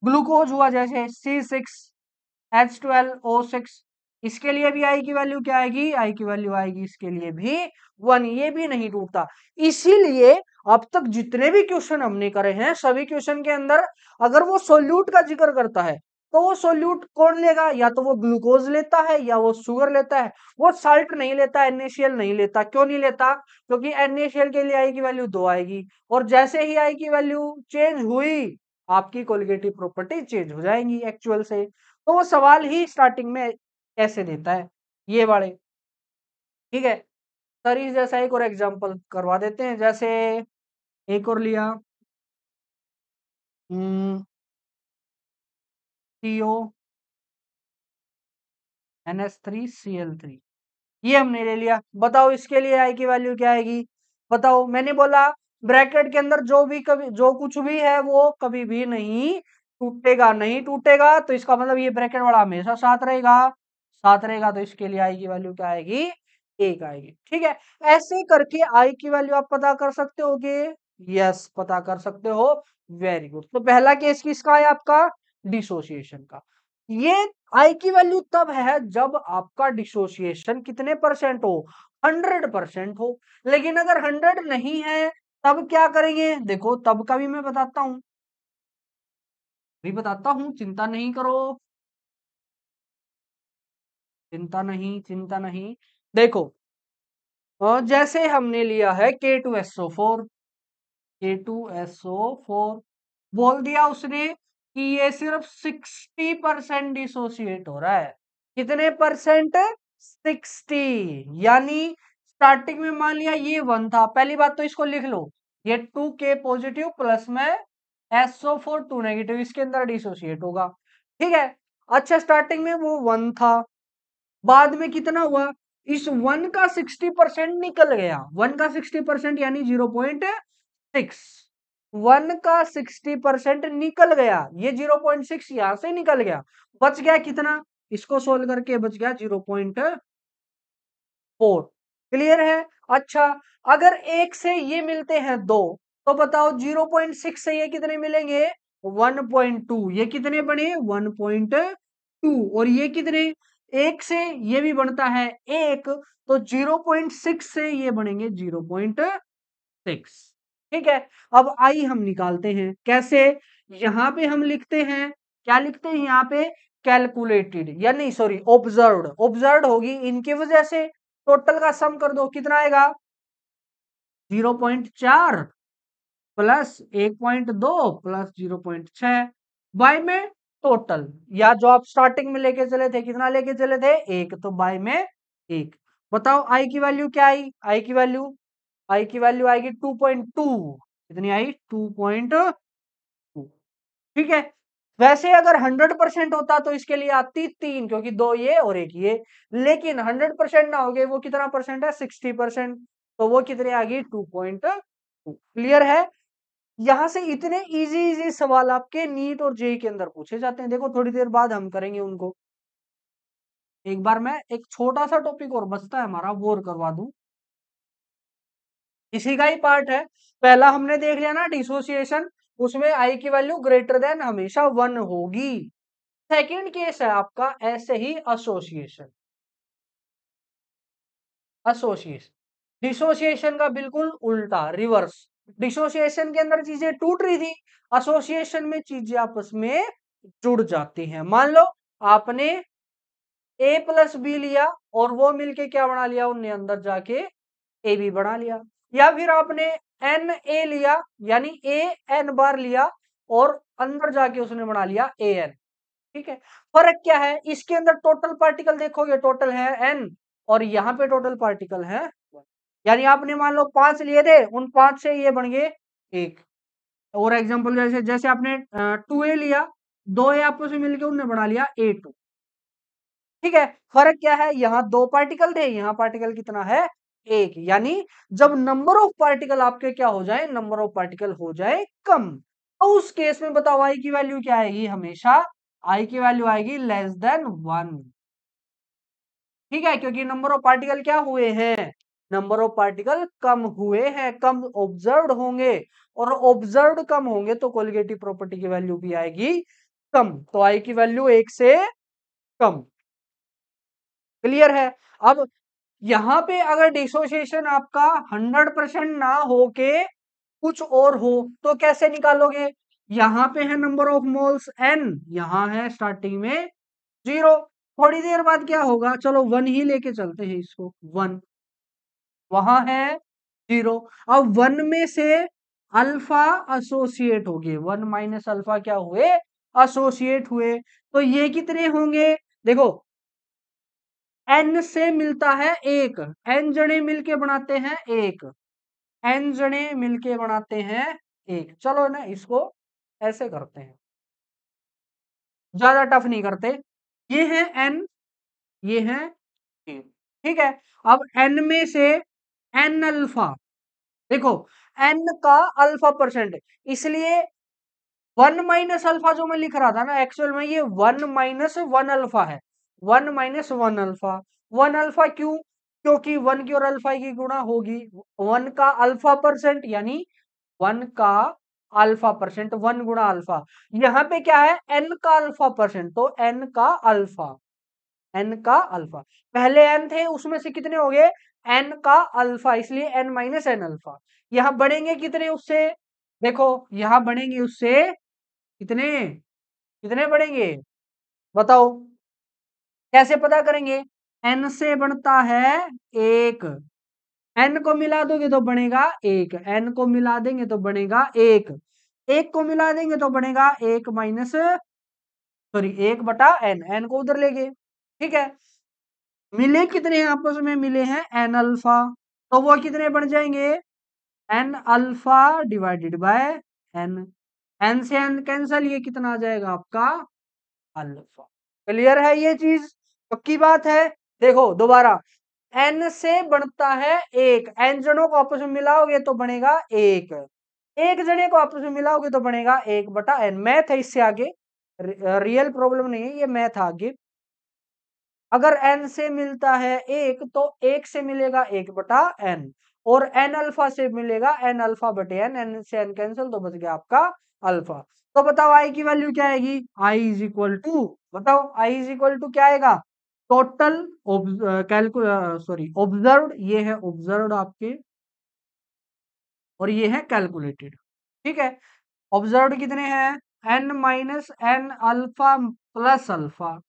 ग्लूकोज हुआ जैसे C6H12O6, इसके लिए भी आई की वैल्यू क्या आएगी? आई की वैल्यू आएगी इसके लिए भी 1, ये भी नहीं टूटता। इसीलिए अब तक जितने भी क्वेश्चन हमने करे हैं, सभी क्वेश्चन के अंदर अगर वो सोल्यूट का जिक्र करता है, तो वो सोल्यूट कौन लेगा? या तो वो ग्लूकोज लेता है या वो शुगर लेता है। वो साल्ट नहीं लेता, NaCl नहीं लेता। क्यों नहीं लेता? क्योंकि NaCl के लिए आई की वैल्यू 2 आएगी, और जैसे ही आई की वैल्यू चेंज हुई, आपकी कोलिगेटिव प्रॉपर्टी चेंज हो जाएंगी एक्चुअल से। तो वो सवाल ही स्टार्टिंग में ऐसे देता है, ये वाले। ठीक है, सर इस जैसा एक और एग्जांपल करवा देते हैं। जैसे एक और लिया CO NH3Cl3, ये हमने ले लिया। बताओ इसके लिए आई की वैल्यू क्या आएगी? बताओ, मैंने बोला ब्रैकेट के अंदर जो भी कभी जो कुछ भी है वो कभी भी नहीं टूटेगा। नहीं टूटेगा तो इसका मतलब ये ब्रैकेट वाला हमेशा साथ रहेगा। साथ रहेगा तो इसके लिए आई की वैल्यू क्या आएगी? 1 आएगी। ठीक है, ऐसे करके आई की वैल्यू आप पता कर सकते होगे। यस, पता कर सकते हो। Very good. तो पहला केस किसका है? आपका डिसोसिएशन का। ये आई की वैल्यू तब है जब आपका डिसोसिएशन कितने परसेंट हो? 100% हो। लेकिन अगर 100 नहीं है तब क्या करेंगे? देखो, तब का भी मैं बताता हूं, भी बताता हूं, चिंता नहीं करो। चिंता नहीं, चिंता नहीं। देखो, जैसे हमने लिया है K2SO4, K2SO4, बोल दिया उसने कि ये सिर्फ 60% डिसोसिएट हो रहा है। कितने परसेंट? 60। यानी स्टार्टिंग में मान लिया ये 1 था, पहली बात तो इसको लिख लो, ये 2K पॉजिटिव प्लस में SO4 2 नेगेटिव, इसके अंदर डिसोसिएट होगा। ठीक है, अच्छा स्टार्टिंग में वो 1 था, बाद में कितना हुआ? इस 1 का 60% निकल गया। 1 का 60% यानी 0.6। 1 का 60% निकल गया, ये 0.6 यहां से निकल गया। बच गया कितना? इसको सोल्व करके बच गया 0.4। क्लियर है? अच्छा, अगर एक से ये मिलते हैं दो, तो बताओ 0.6 से ये कितने मिलेंगे? 1.2। ये कितने बने? 1.2। और ये कितने, एक से ये भी बनता है एक, तो 0.6 से ये बनेंगे 0.6। ठीक है। अब आई हम निकालते हैं कैसे, यहां पे हम लिखते हैं, क्या लिखते हैं यहाँ पे, कैलकुलेटेड या नहीं सॉरी ऑब्जर्व्ड, ऑब्जर्व्ड होगी इनकी वजह से, टोटल का सम कर दो कितना आएगा, 0.4 प्लस 1.2 प्लस 0.6 बाय में टोटल, या जो आप स्टार्टिंग में लेके चले थे कितना लेके चले थे एक, तो बाय में एक। बताओ आई की वैल्यू क्या आई, आई की वैल्यू आएगी 2.2, कितनी आई 2.2। ठीक है। वैसे अगर 100% होता तो इसके लिए आती 3, क्योंकि दो ये और एक ये, लेकिन 100% ना हो गए, वो कितना परसेंट है 60%, तो वो कितने आ गई 2.2। क्लियर है। यहां से इतने इजी इजी सवाल आपके नीट और जेई के अंदर पूछे जाते हैं। देखो थोड़ी देर बाद हम करेंगे उनको, एक बार मैं एक छोटा सा टॉपिक और बचता है हमारा, वो और करवा दूं, इसी का ही पार्ट है। पहला हमने देख लिया ना डिसोसिएशन, उसमें आई की वैल्यू ग्रेटर देन हमेशा 1 होगी। सेकंड केस है आपका ऐसे ही एसोसिएशन, एसोसिएशन डिसोसिएशन का बिल्कुल उल्टा रिवर्स। डिसोसिएशन के अंदर चीजें टूट रही थी, एसोसिएशन में चीजें आपस में जुड़ जाती हैं। मान लो आपने ए प्लस बी लिया और वो मिलके क्या बना लिया, उनने अंदर जाके ए बी बना लिया, या फिर आपने एन ए लिया यानी ए एन बार लिया और अंदर जाके उसने बना लिया ए एन। ठीक है। फर्क क्या है, इसके अंदर टोटल पार्टिकल देखोगे टोटल है एन, और यहाँ पे टोटल पार्टिकल है 1। यानी आपने मान लो 5 लिए थे, उन 5 से ये बन गए एक। और एग्जांपल जैसे जैसे आपने 2a लिया, 2a आपस में मिलके उनने बना लिया a2। ठीक है। फर्क क्या है, यहाँ दो पार्टिकल थे, यहाँ पार्टिकल कितना है एक, यानी जब नंबर ऑफ पार्टिकल आपके क्या हो जाए, नंबर ऑफ पार्टिकल हो जाए कम, तो उस केस में बताओ आई की वैल्यू क्या आएगी, हमेशा आई की वैल्यू आएगी लेस देन 1। ठीक है, क्योंकि नंबर ऑफ पार्टिकल क्या हुए हैं, नंबर ऑफ पार्टिकल कम हुए हैं, कम ऑब्जर्व्ड होंगे, और ऑब्जर्व्ड कम होंगे तो कोलिगेटिव प्रॉपर्टी की वैल्यू भी आएगी कम, तो आई की वैल्यू एक से कम। क्लियर है। अब यहाँ पे अगर डिसोसिएशन आपका 100% ना होके कुछ और हो तो कैसे निकालोगे, यहाँ पे है नंबर ऑफ मोल्स n, यहाँ है स्टार्टिंग में 0, थोड़ी देर बाद क्या होगा, चलो 1 ही लेके चलते हैं इसको, 1 वहां है 0। अब 1 में से अल्फा एसोसिएट हो गए, 1 माइनस अल्फा क्या हुए, एसोसिएट हुए, तो ये कितने होंगे, देखो n से मिलता है एक, n जने मिलके बनाते हैं एक, n जने मिलके बनाते हैं एक। चलो ना इसको ऐसे करते हैं, ज्यादा टफ नहीं करते, ये है n, ये है a। ठीक है। अब n में से n अल्फा, देखो n का अल्फा परसेंट, इसलिए 1 माइनस अल्फा जो मैं लिख रहा था ना, एक्चुअल में ये 1 माइनस 1 अल्फा है, 1 माइनस 1 अल्फा। 1 अल्फा क्यों, क्योंकि 1 की और अल्फा की गुणा होगी, 1 का अल्फा परसेंट यानी 1 का अल्फा परसेंट, 1 गुणा अल्फा, यहाँ पे क्या है n का अल्फा परसेंट, तो n का अल्फा, n का अल्फा, पहले n थे उसमें से कितने हो गए n का अल्फा, इसलिए n माइनस n अल्फा। यहाँ बढ़ेंगे कितने उससे, देखो यहाँ बढ़ेंगे उससे कितने, कितने बढ़ेंगे बताओ, कैसे पता करेंगे, n से बढ़ता है एक, n को मिला दोगे तो बनेगा एक, n को मिला देंगे तो बनेगा एक को मिला देंगे तो बनेगा एक माइनस सॉरी 1/n, n को उधर ले गए। ठीक है। मिले कितने हैं आपस में, मिले हैं n अल्फा, तो वो कितने बन जाएंगे, n alpha divided bye n, n से n कैंसल, ये कितना आ जाएगा आपका अल्फा। क्लियर है ये चीज, पक्की बात है। देखो दोबारा, n से बनता है एक, n जनों को आपस में मिलाओगे तो बनेगा एक, एक जने को आपस में मिलाओगे तो बनेगा 1/n। मैथ है इससे आगे, रियल प्रॉब्लम नहीं है ये, मैथ आगे। अगर n से मिलता है एक तो एक से मिलेगा 1/n, और n अल्फा से मिलेगा n अल्फा बटे n, n से n कैंसिल तो बच गया आपका अल्फा। तो बताओ आई की वैल्यू क्या आएगी, आई इज इक्वल टू, बताओ आई इज इक्वल टू क्या आएगा, टोटल ऑब्जर्व्ड, ये है ऑब्जर्व्ड आपके, और ये है कैलकुलेटेड। ठीक है, ऑब्जर्व्ड कितने हैं, N minus N alpha plus alpha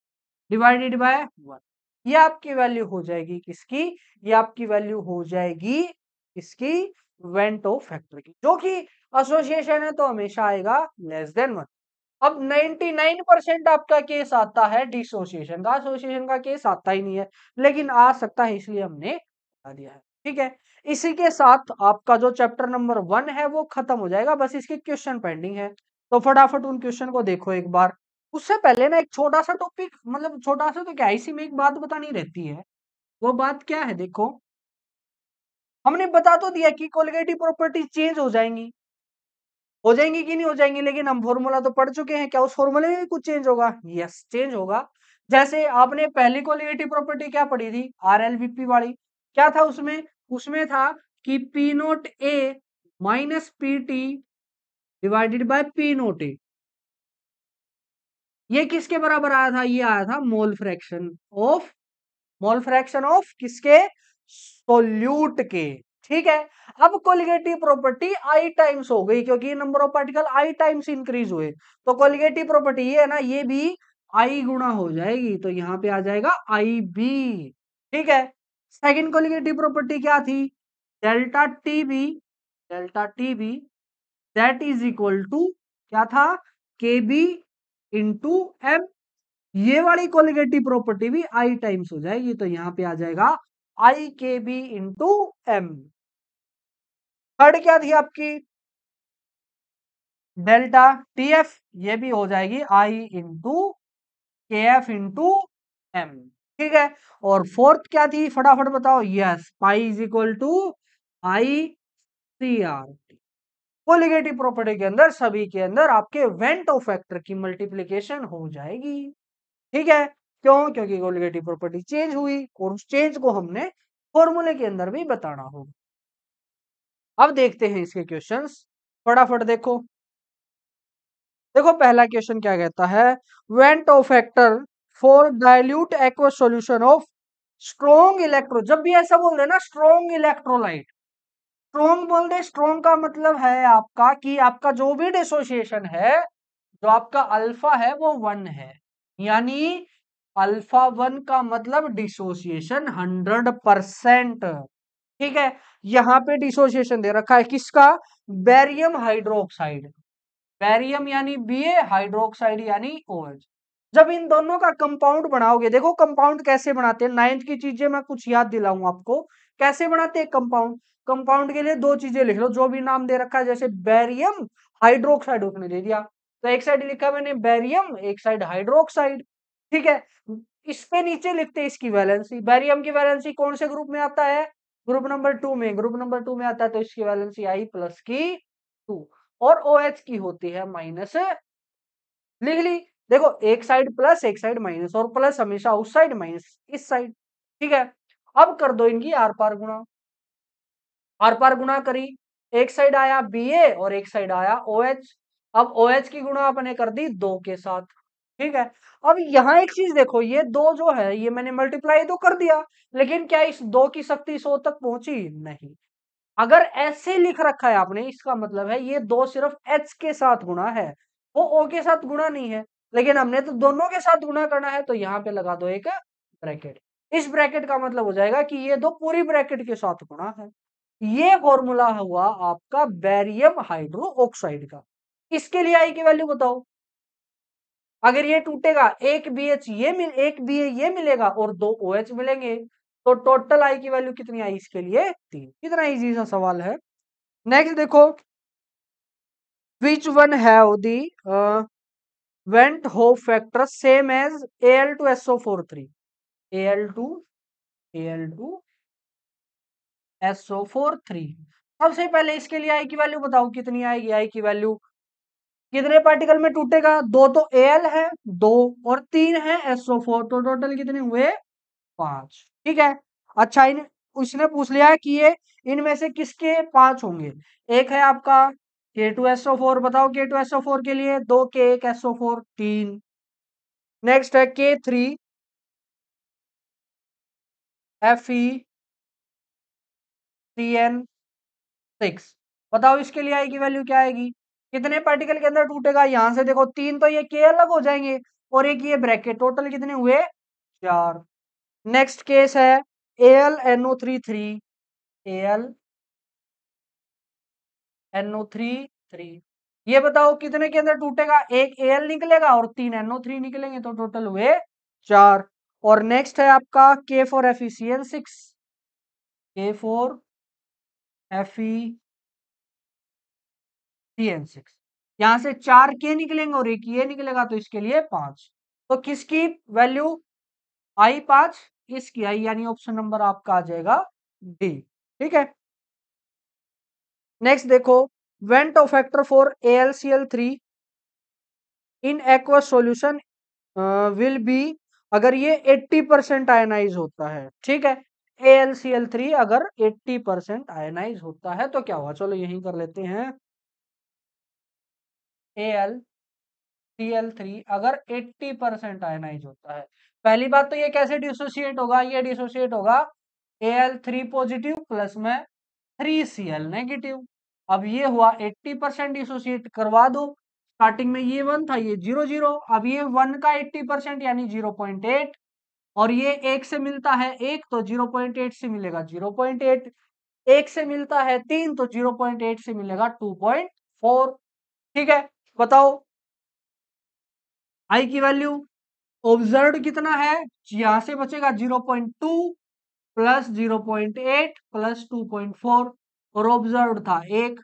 divided by 1। ये आपकी वैल्यू हो जाएगी किसकी, ये आपकी वैल्यू हो जाएगी इसकी वेंटो फैक्टर की, जो कि एसोसिएशन है तो हमेशा आएगा लेस देन 1। अब 99% आपका केस आता है डिसोसिएशन का, एसोसिएशन का केस आता ही नहीं है, लेकिन आ सकता है इसलिए हमने बता दिया है। ठीक है, इसी के साथ आपका जो चैप्टर नंबर 1 है वो खत्म हो जाएगा, बस इसके क्वेश्चन पेंडिंग है। तो फटाफट उन क्वेश्चन को देखो एक बार। उससे पहले ना एक छोटा सा टॉपिक, मतलब छोटा सा तो क्या, इसी में एक बात बतानी रहती है। वो बात क्या है, देखो हमने बता तो दिया कि कोलिगेटिव प्रॉपर्टी चेंज हो जाएंगी कि नहीं हो जाएंगी, लेकिन हम फॉर्मूला तो पढ़ चुके हैं, क्या उस फॉर्मूले में भी कुछ चेंज होगा, यस चेंज होगा। जैसे आपने पहली कोलिगेटिव प्रॉपर्टी क्या पढ़ी थी, आरएलवीपी वाली, क्या था उसमें, उसमें था कि P naught A minus P T divided by P naught A, ये किसके बराबर आया था, ये आया था मोल फ्रैक्शन ऑफ किसके, सोल्यूट के। ठीक है, अब कोलिगेटिव प्रॉपर्टी आई टाइम्स हो गई, क्योंकि number of particle I times increase हुए, तो कोलिगेटिव प्रॉपर्टी ये है ना, ये भी आई गुना हो जाएगी, तो यहां पे आ जाएगा आई बी। ठीक है, सेकंड कोलिगेटिव प्रॉपर्टी क्या थी, delta T B, delta T B that is equal to क्या था, के बी इंटू एम। ये वाली कोलिगेटिव प्रॉपर्टी भी आई टाइम्स हो जाएगी, तो यहां पे आ जाएगा आई के बी इंटू एम। थर्ड क्या थी आपकी, डेल्टा टी एफ, ये भी हो जाएगी I into K F into M. ठीक है, और फोर्थ क्या थी, फटाफट बताओ, yes pi is equal to I C R. Colligative property के अंदर सभी के अंदर आपके वेंटो फैक्टर की मल्टीप्लीकेशन हो जाएगी। ठीक है, क्यों, क्योंकि कोलिगेटिव प्रॉपर्टी चेंज हुई, और उस चेंज को हमने फॉर्मूले के अंदर भी बताना होगा। अब देखते हैं इसके क्वेश्चंस, फटाफट देखो। देखो पहला क्वेश्चन क्या कहता है, Vento factor for dilute aqueous solution of strong electro, जब भी ऐसा बोल दे ना स्ट्रॉन्ग इलेक्ट्रोलाइट, स्ट्रॉन्ग बोल दे, स्ट्रॉन्ग का मतलब है आपका कि आपका जो भी डिसोसिएशन है, जो आपका अल्फा है वो 1 है, यानी अल्फा 1 का मतलब डिसोसिएशन 100%। ठीक है, यहाँ पे डिसोसिएशन दे रखा है किसका, बेरियम हाइड्रोक्साइड, बेरियम यानी Ba, हाइड्रोक्साइड यानी OH। जब इन दोनों का कंपाउंड बनाओगे, देखो कंपाउंड कैसे बनाते हैं, नाइन्थ की चीजें मैं कुछ याद दिलाऊं आपको, कैसे बनाते हैं कंपाउंड। कंपाउंड के लिए दो चीजें लिख लो, जो भी नाम दे रखा है, जैसे बेरियम हाइड्रोक्साइड उसने दे दिया, तो एक साइड लिखा मैंने बेरियम, एक साइड हाइड्रोक्साइड। ठीक है, इस पे नीचे लिखते हैं इसकी वैलेंसी, बेरियम की वैलेंसी कौन से ग्रुप में आता है, ग्रुप नंबर 2 में, ग्रुप नंबर 2 में आता है, तो इसकी वैलेंसी आई प्लस की 2, और OH की होती है माइनस, लिख ली। देखो एक साइड प्लस एक साइड माइनस, और प्लस हमेशा उस साइड माइनस इस साइड। ठीक है, अब कर दो इनकी आर पार गुणा, आर पार गुणा करी, एक साइड आया Ba और एक साइड आया OH। अब OH की गुणा अपने कर दी 2 के साथ। ठीक है, अब यहाँ एक चीज देखो, ये 2 जो है ये मैंने मल्टीप्लाई तो कर दिया, लेकिन क्या इस 2 की शक्ति 100 तक पहुंची, नहीं। अगर ऐसे लिख रखा है आपने, इसका मतलब है ये 2 सिर्फ H के साथ गुणा है, वो O के साथ गुणा नहीं है, लेकिन हमने तो दोनों के साथ गुणा करना है, तो यहाँ पे लगा दो एक ब्रैकेट। इस ब्रैकेट का मतलब हो जाएगा कि ये 2 पूरी ब्रैकेट के साथ गुणा है। ये फॉर्मूला हुआ आपका बेरियम हाइड्रो ऑक्साइड का। इसके लिए आई की वैल्यू बताओ, अगर ये टूटेगा एक BH ये एक Ba ये मिलेगा और 2 OH मिलेंगे, तो टोटल आई की वैल्यू कितनी आई इसके लिए, 3। कितना इजी सा सवाल है। नेक्स्ट देखो, which one have the van't Hoff factor same as Al2SO4 3, Al2SO4 3। सबसे पहले इसके लिए आई की वैल्यू बताओ कितनी आएगी, आई की वैल्यू कितने पार्टिकल में टूटेगा, 2 तो Al है 2, और 3 है SO4, तो टोटल कितने हुए 5। ठीक है, अच्छा उसने पूछ लिया कि ये इनमें से किसके 5 होंगे, एक है आपका K2SO4 बताओ, K2SO4 के लिए 2 K 1 SO4 3। नेक्स्ट है K3FeCN6। बताओ इसके लिए आई की वैल्यू क्या आएगी, कितने पार्टिकल के अंदर टूटेगा। यहां से देखो 3 तो ये K अलग हो जाएंगे और एक ये ब्रैकेट, टोटल कितने हुए 4। नेक्स्ट केस है AlNO3 AlNO3 ये बताओ कितने के अंदर टूटेगा, एक Al निकलेगा और 3 NO3 निकलेंगे, तो टोटल हुए 4। और नेक्स्ट है आपका K4FeCN6 K4FeCN6, यहां से 4 K निकलेंगे और एक ये निकलेगा, तो इसके लिए 5। तो किसकी वैल्यू आई 5, इसकी आई, यानी ऑप्शन नंबर आपका आ जाएगा डी। ठीक है, नेक्स्ट देखो, Vento factor for AlCl3 in aqueous solution will be, अगर ये 80% आयनाइज होता है, ठीक है, AlCl3 अगर 80% आयनाइज होता है तो क्या हुआ, चलो यही कर लेते हैं। AlCl3 अगर 80% आयनाइज होता है, पहली बात तो ये कैसे डिसोसिएट होगा, ये डिसोसिएट होगा Al3 पॉजिटिव प्लस में 3Cl नेगेटिव। अब ये हुआ 80% डिसोसिएट करवा दो, स्टार्टिंग में ये 1 था, ये 0 0, अब ये 1 का 80% यानी 0.8, और ये 1 से मिलता है 1 तो 0.8 से मिलेगा 0.8, 1 से मिलता है 3 तो 0.8 से मिलेगा 2.4। ठीक है, बताओ आई की वैल्यू, ऑब्जर्व कितना है, यहां से बचेगा 0.2 प्लस 0.8 प्लस 2.4, और ऑब्जर्व था 1।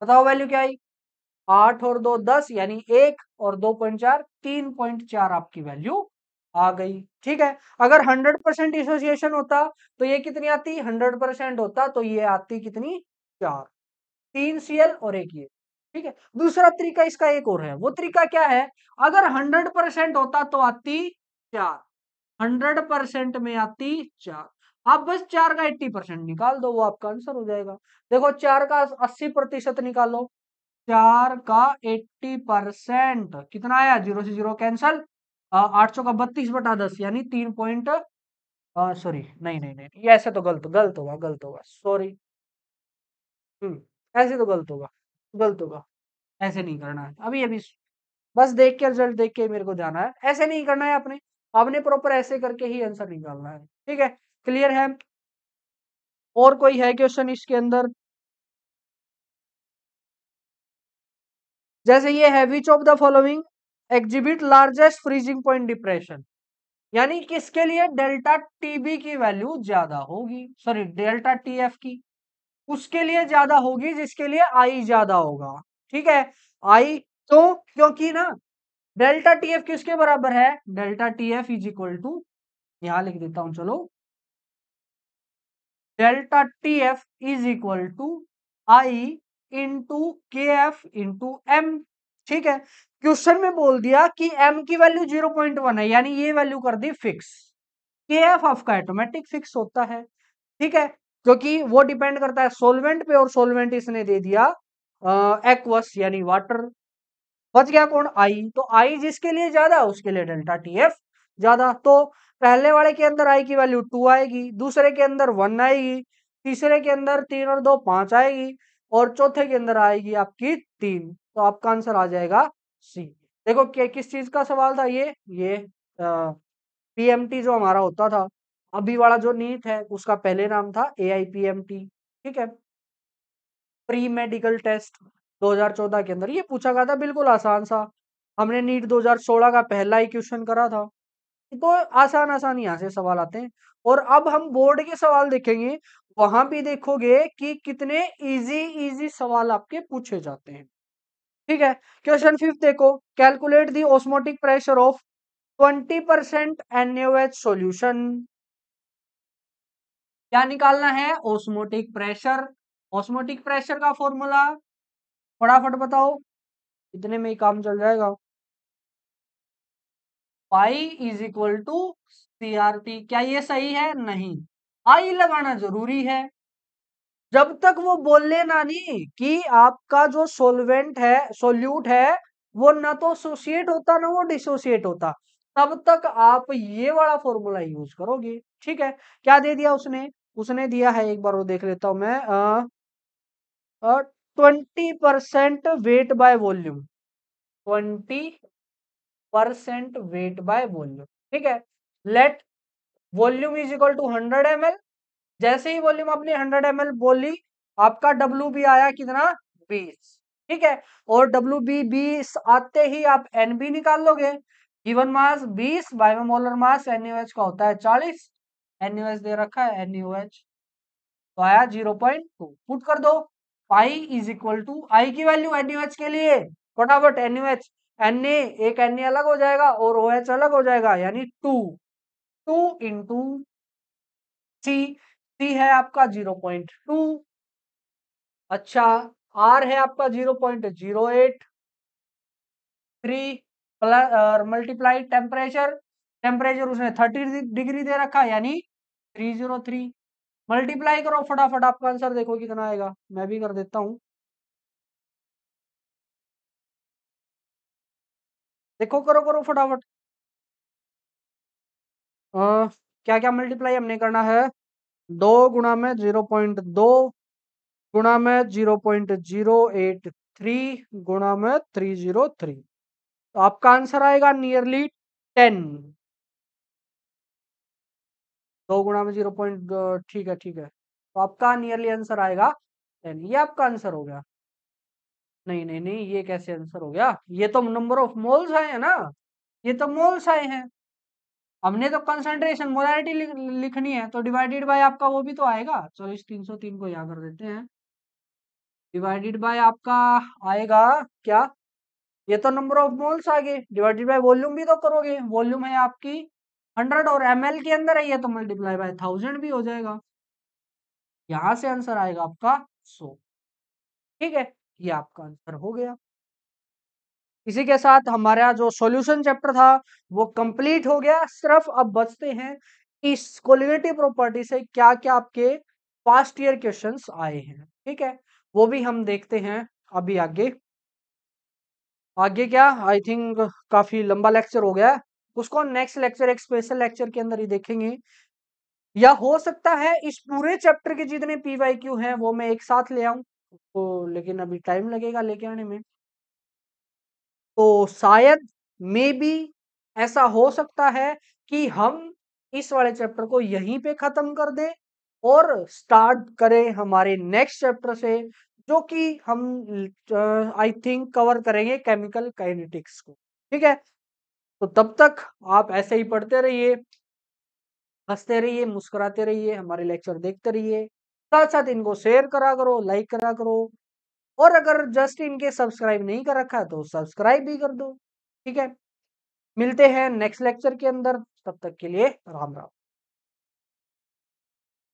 बताओ वैल्यू क्या आई, 8 और 2 10, यानी 1 और 2.4 3.4 आपकी वैल्यू आ गई। ठीक है, अगर 100% डिसोसिएशन होता तो ये कितनी आती, 100% होता तो ये आती कितनी 4, 3Cl और एक ये। ठीक है, दूसरा तरीका इसका एक और है, वो तरीका क्या है, अगर 100% होता तो आती 4, 100% में आती 4। आप बस 4 का 80% निकाल दो, वो आपका आंसर हो जाएगा। देखो 4 का 80% निकालो, 4 का 80% कितना आया, 0 से 0 कैंसल, 800 का 32/10 यानी 3 सॉरी, नहीं नहीं नहीं, ये ऐसे तो गलत गलत होगा, गलत होगा, सॉरी। ऐसे तो गलत होगा, गलत होगा, ऐसे नहीं करना है। अभी अभी बस देख के रिजल्ट देख के मेरे को जाना है, ऐसे नहीं करना है आपने, आपने प्रॉपर ऐसे करके ही आंसर निकालना है। ठीक है, क्लियर है। और कोई है क्वेश्चन इसके अंदर, जैसे ये है, which of the following exhibit largest freezing point depression, यानी किसके लिए डेल्टा टीबी की वैल्यू ज्यादा होगी, सॉरी डेल्टा टीएफ की, उसके लिए ज्यादा होगी जिसके लिए आई ज्यादा होगा। ठीक है, आई, तो क्योंकि ना डेल्टा टीएफ किसके बराबर है, delta TF is equal to, यहां लिख देता हूं चलो, delta TF is equal to I into K F into M. ठीक है, क्वेश्चन में बोल दिया कि एम की वैल्यू 0.1 है, यानी ये वैल्यू कर दी फिक्स, के एफ आपका ऑटोमेटिक फिक्स होता है। ठीक है, क्योंकि वो डिपेंड करता है सोलवेंट पे, और सोलवेंट इसने दे दिया एक्वस यानी वाटर। बच गया कौन, आई, तो आई जिसके लिए ज्यादा उसके लिए डेल्टा टीएफ ज्यादा। तो पहले वाले के अंदर आई की वैल्यू 2 आएगी, दूसरे के अंदर 1 आएगी, तीसरे के अंदर 3 और 2 5 आएगी, और चौथे के अंदर आएगी आपकी 3, तो आपका आंसर आ जाएगा सी। देखो किस चीज का सवाल था ये पीएमटी जो हमारा होता था, अभी वाला जो नीट है उसका पहले नाम था AIPMT। ठीक है, प्री मेडिकल टेस्ट 2014 के अंदर ये पूछा गया था, बिल्कुल आसान सा, हमने नीट 2016 का पहला ही क्वेश्चन करा था। तो आसान आसान यहाँ से सवाल आते हैं। और अब हम बोर्ड के सवाल देखेंगे, वहां भी देखोगे कि कितने इजी इजी सवाल आपके पूछे जाते हैं। ठीक है, क्वेश्चन 5 देखो, calculate the osmotic pressure of 20% NaOH solution. क्या निकालना है, ऑस्मोटिक प्रेशर। ऑस्मोटिक प्रेशर का फॉर्मूला फटाफट बताओ, इतने में ही काम चल जाएगा। Pi is equal to CRT, क्या ये सही है, नहीं, आई लगाना जरूरी है। जब तक वो बोले ना नहीं कि आपका जो सोल्वेंट है, सोल्यूट है, वो ना तो एसोसिएट होता ना वो डिसोसिएट होता, तब तक आप ये वाला फॉर्मूला यूज करोगे। ठीक है, क्या दे दिया उसने? उसने दिया है, एक बार वो देख लेता हूं मैं, 20% weight by volume, 20% weight by volume. ठीक है, let volume is equal to 100 ml। जैसे ही वॉल्यूम आपने 100 ml बोली, आपका डब्ल्यू बी आया कितना? 20। ठीक है, और डब्ल्यू बी 20 आते ही आप एन बी निकाल लोगे। गिवन मास 20, बायोमोलर मास एनयूएच का होता है 40, एनयूएच दे रखा है, एनयूएच तो आया 0.2। पुट कर दो, पाई इज इक्वल टू आई की वैल्यू एनयूएच के लिए, फटाफट एनयूएच, एन एक एन अलग हो जाएगा और ओ एच अलग हो जाएगा, यानी 2, 2 इंटू सी, सी है आपका 0.2। अच्छा, आर है आपका 0.08, 3 प्लस मल्टीप्लाई टेम्परेचर, टेम्परेचर उसने 30 डिग्री दे रखा, यानी 303। मल्टीप्लाई करो फटाफट, आपका आंसर देखो कितना आएगा, मैं भी कर देता हूँ। देखो, करो करो फटाफट। क्या क्या मल्टीप्लाई हमने करना है? 2 गुणा में 0.2 गुणा में 0.083 गुणा में 303, तो आपका आंसर आएगा नियरली 10। 2 गुणा में 0. ठीक है ठीक है, तो आपका नियरली आंसर आएगा 10। ये आपका आंसर हो गया। नहीं नहीं नहीं, ये कैसे आंसर हो गया? ये तो नंबर ऑफ मोल्स आए हैं ना, ये तो मोल्स आए हैं। हमने तो कंसंट्रेशन मोलारिटी लिखनी है, तो डिवाइडेड बाय आपका वो भी तो आएगा। चलो इस 303 को यहाँ कर देते हैं, डिवाइडेड बाय आपका आएगा क्या? ये तो नंबर ऑफ मोल्स आ गए, डिवाइडेड बाय वॉल्यूम भी तो करोगे, वॉल्यूम है आपकी 100 और ml के अंदर है, ये तो मल्टीप्लाई बाय 1000 भी हो जाएगा। यहां से आंसर आएगा आपका 100। ठीक है, ये आपका आंसर हो गया। इसी के साथ हमारा जो सॉल्यूशन चैप्टर था वो कंप्लीट हो गया। सिर्फ अब बचते हैं इस कोलिगेटिव प्रॉपर्टी से क्या क्या आपके पास्ट ईयर क्वेश्चंस आए हैं। ठीक है, वो भी हम देखते हैं अभी आगे। आगे क्या, आई थिंक काफी लंबा लेक्चर हो गया है, उसको नेक्स्ट लेक्चर, एक स्पेशल लेक्चर के अंदर ही देखेंगे। या हो सकता है इस पूरे चैप्टर के जितने पीवाईक्यू हैं वो मैं एक साथ ले आऊं, तो लेकिन अभी टाइम लगेगा लेके आने में। तो शायद मे बी ऐसा हो सकता है कि हम इस वाले चैप्टर को यहीं पे खत्म कर दें और स्टार्ट करें हमारे नेक्स्ट चैप्टर से, जो कि हम आई थिंक कवर करेंगे केमिकल काइनेटिक्स को। ठीक है, तो तब तक आप ऐसे ही पढ़ते रहिए, हंसते रहिए, मुस्कुराते रहिए, हमारे लेक्चर देखते रहिए, साथ साथ इनको शेयर करा करो, लाइक करा करो, और अगर जस्ट इनके सब्सक्राइब नहीं कर रखा है तो सब्सक्राइब भी कर दो। ठीक है, मिलते हैं नेक्स्ट लेक्चर के अंदर, तब तक के लिए राम राम।